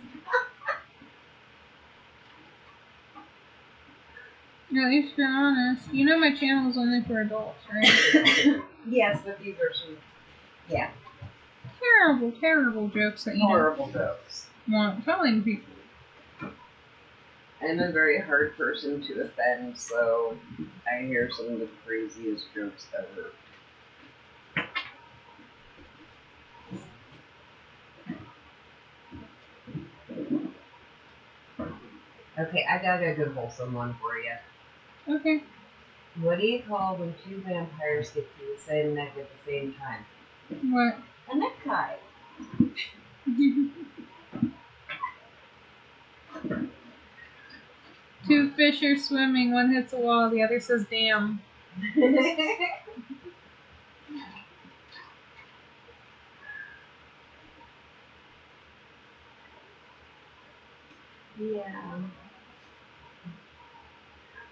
At least you're honest. You know my channel is only for adults, right? Yes, but these are some... Yeah. Terrible, terrible jokes that you Horrible jokes. don't want telling people. I'm a very hard person to offend, so I hear some of the craziest jokes ever. Okay, I got a good wholesome one for you. Okay. What do you call when two vampires get to the same neck at the same time? What? A necktie. Two fish are swimming, one hits a wall, the other says damn. Yeah.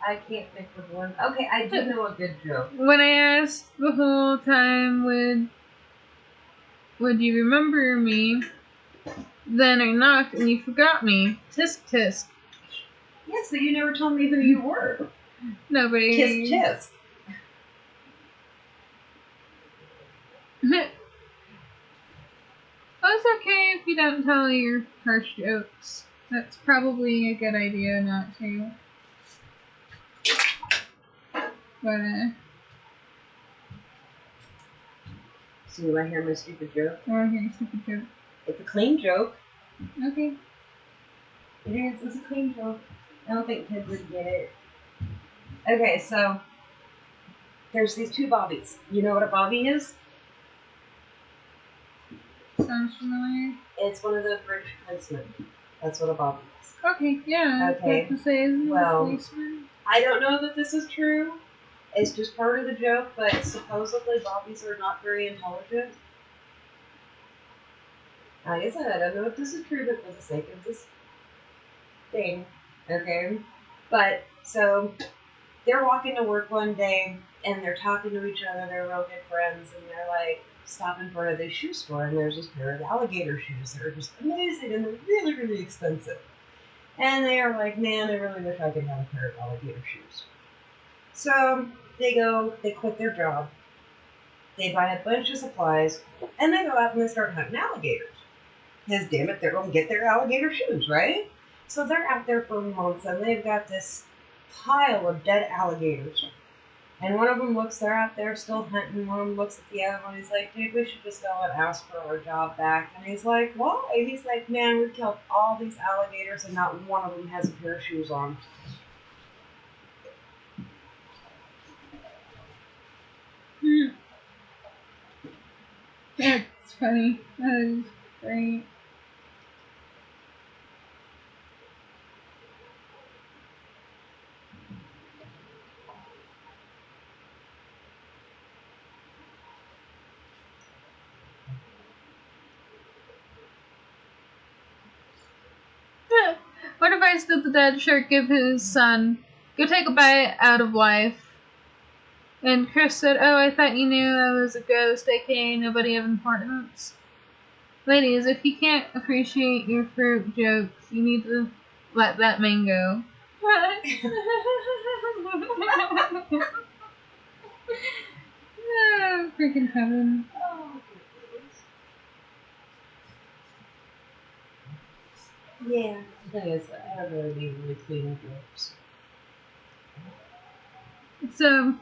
I can't think of one. Okay, I do know a good joke. When I asked the whole time, would you remember me? Then I knocked and you forgot me. Tisk tisk. Yeah, so you never told me who you were. Nobody. Tisk tisk. Oh, it's okay if you don't tell your harsh jokes. That's probably a good idea not to. But, So you want to hear my stupid joke? I want to hear a stupid joke. It's a clean joke. Okay. It is. It's a clean joke. I don't think kids would get it. Okay, so there's these two bobbies. You know what a bobby is? Sounds familiar. It's one of the British policemen. That's what a bobby is. Okay, yeah. Okay. What to say, isn't Well, it a policeman? I don't know that this is true. It's just part of the joke, but supposedly bobbies are not very intelligent. Like I said, I don't know if this is true, but for the sake of this thing, okay? But, so, they're walking to work one day, and they're talking to each other, they're real good friends, and they're like, stop in front of this shoe store, and there's this pair of alligator shoes that are just amazing, and they're really, really expensive. And they are like, man, I really wish I could have a pair of alligator shoes. So, they quit their job, they buy a bunch of supplies, and they go out and they start hunting alligators. Because damn it, they're going to get their alligator shoes, right? So they're out there for months, and they've got this pile of dead alligators. And one of them looks, they're out there still hunting, one of them looks at the other one, he's like, dude, we should just go and ask for our job back. And he's like, why? He's like, man, we've killed all these alligators, and not one of them has a pair of shoes on. That's funny. That is great. What advice did the dead shark give his son? Go take a bite out of life. And Chris said, "Oh, I thought you knew I was a ghost, aka nobody of importance." Ladies, if you can't appreciate your fruit jokes, you need to let that man go. Oh, freaking heaven. Yeah, the thing is, I have really need really clean lips. So,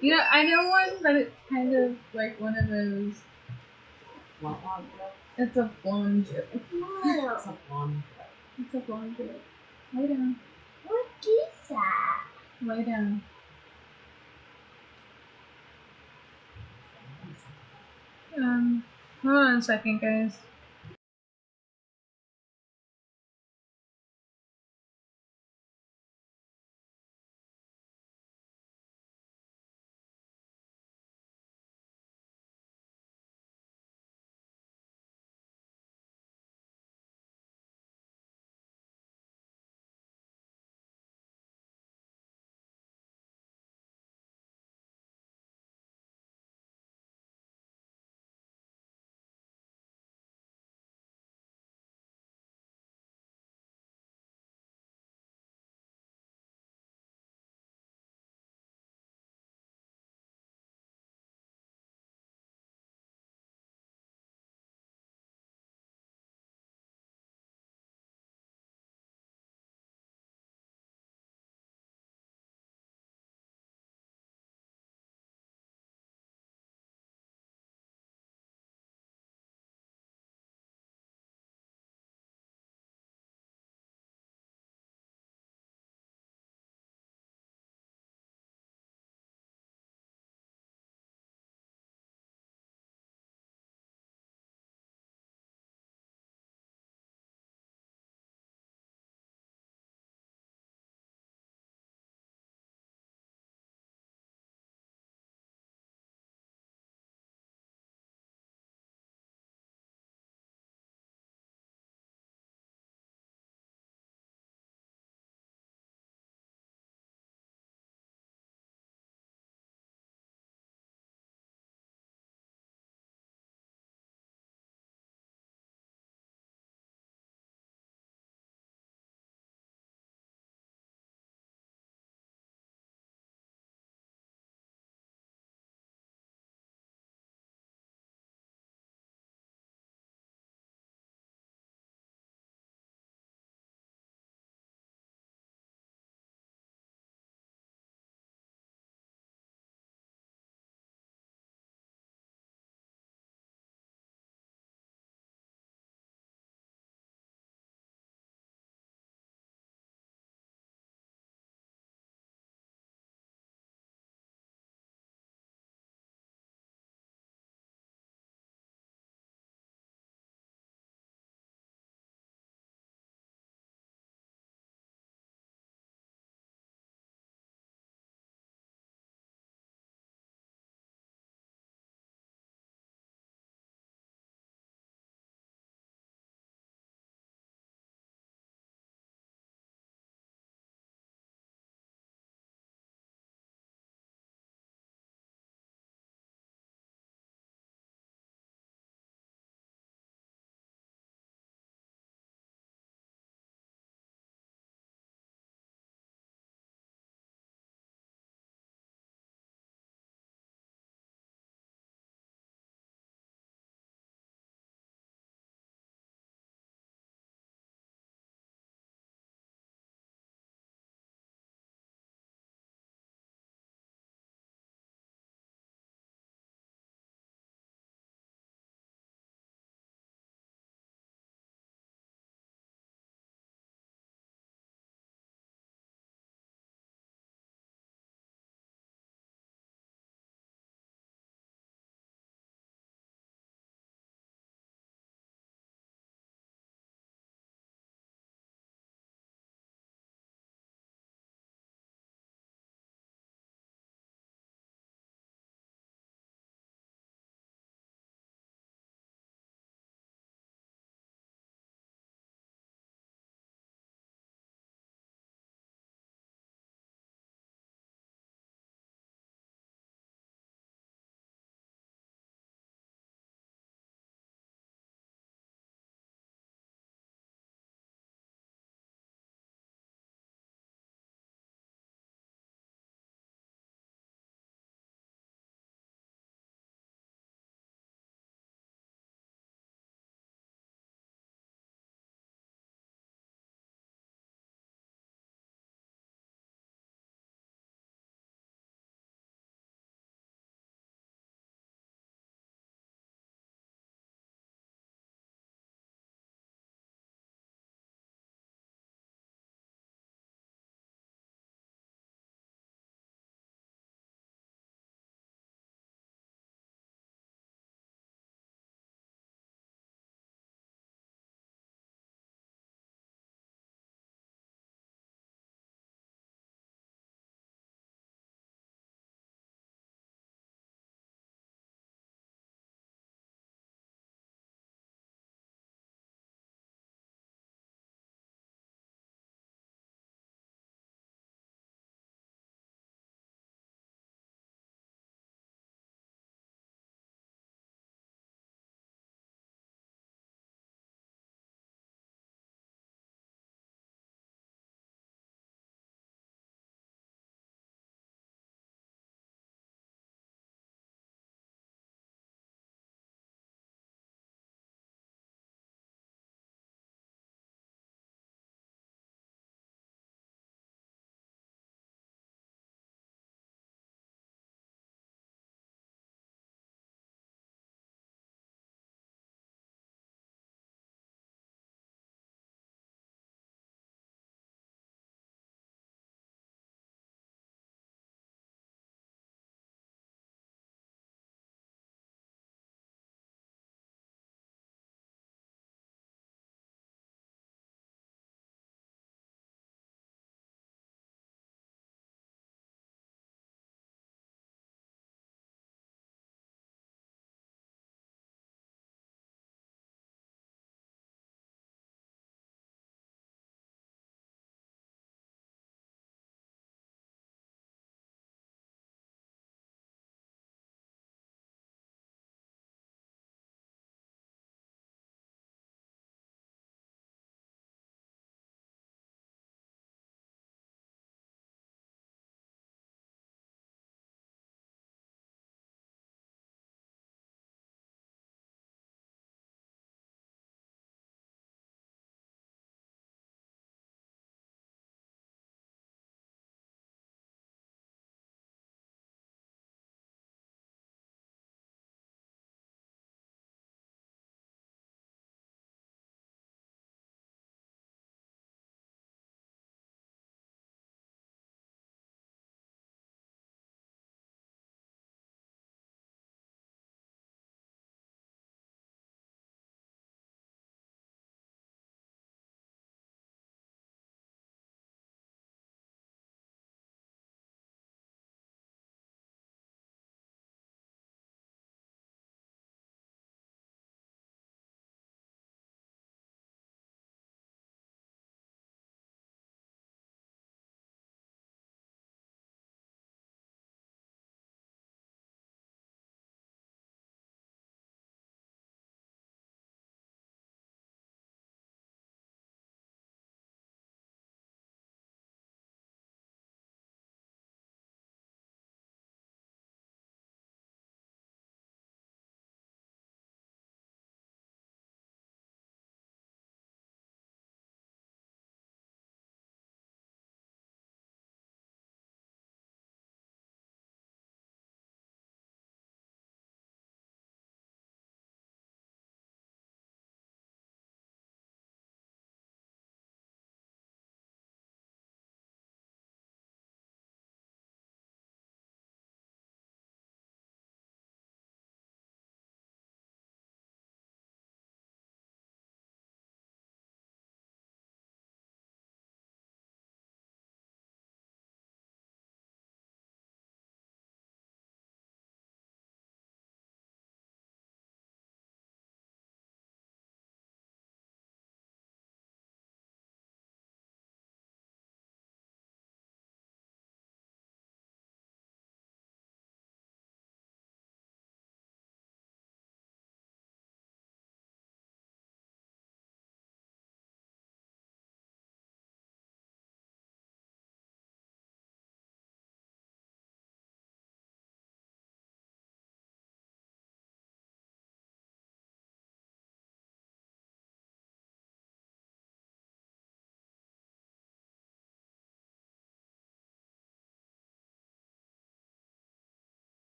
you know, I know one, but it's kind of like one of those. It's a blonde joke. It's a blonde. It's a blonde joke. Lay down. What is that? Lay down. Hold on a second, guys.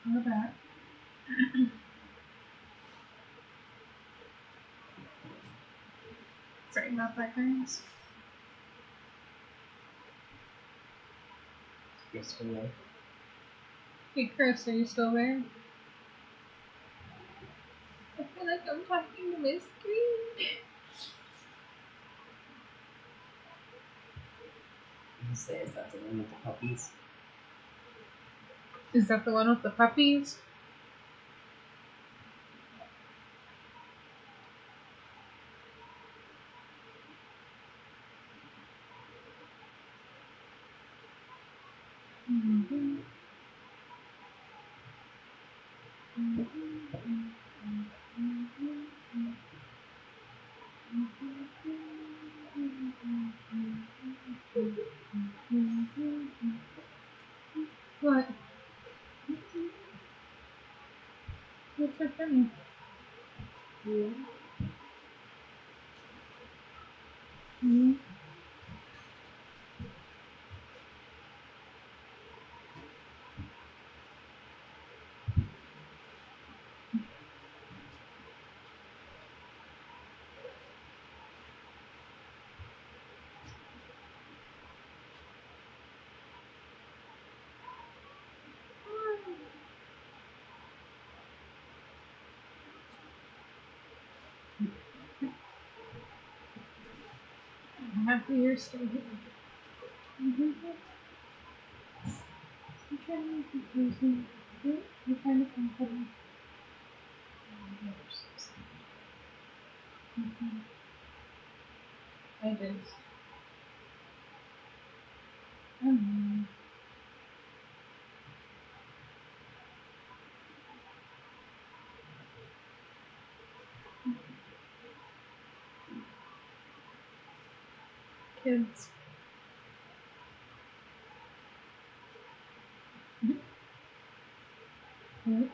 Or that. Sorry about that, guys. You're still there. Hey, Chris, are you still there? I feel like I'm talking to my screen. You say, is that the one with the puppies? Is that the one with the puppies? What? What's so funny? Mm-hmm. I'm happy you're still here. Mm-hmm. I'm trying to make you confusing. You're kind of comfortable. Mm-hmm. I did. Mm-hmm. Kids.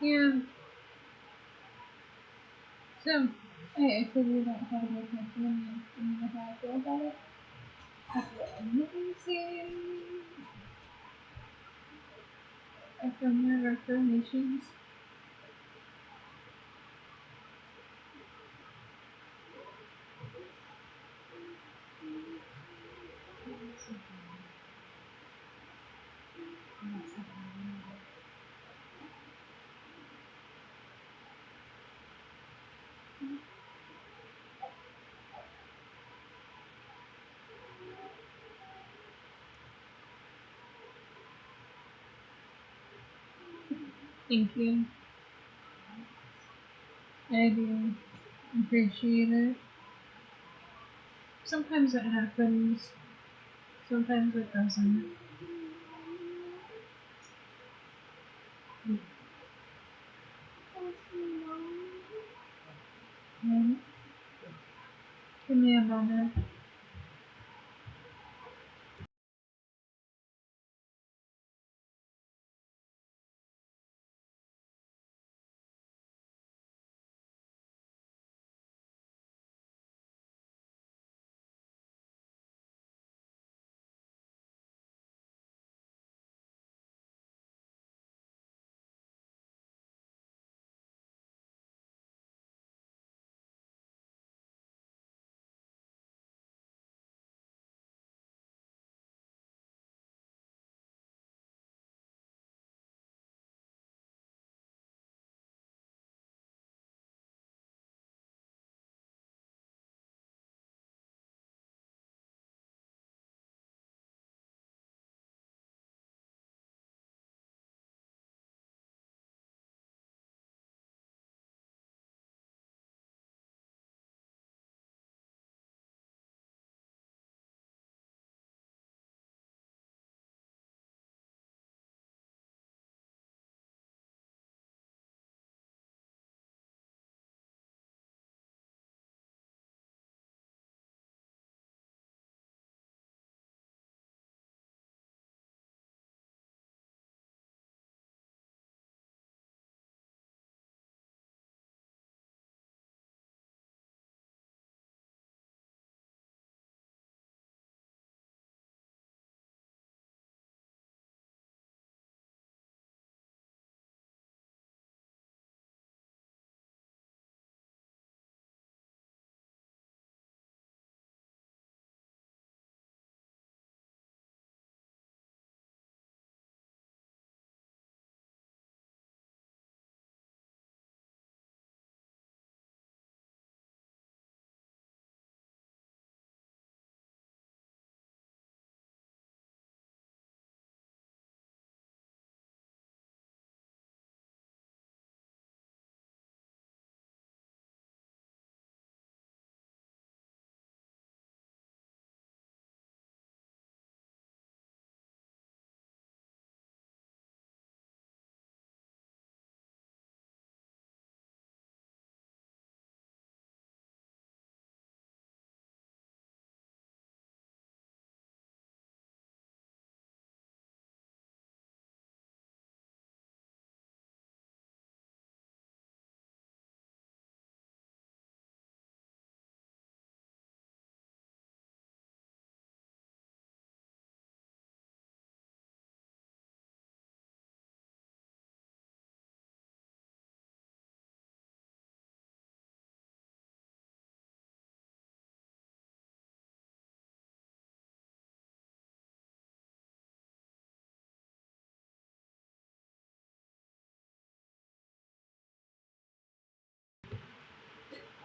Yeah. So, I figured out how to make my family and how I feel about it. I feel amazing. I feel my affirmations. Thank you. I do appreciate it. Sometimes it happens, sometimes it doesn't. And give me a moment.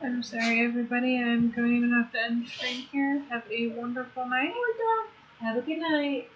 I'm sorry, everybody. I'm going to have to end the stream here. Have a wonderful night. Have a good night.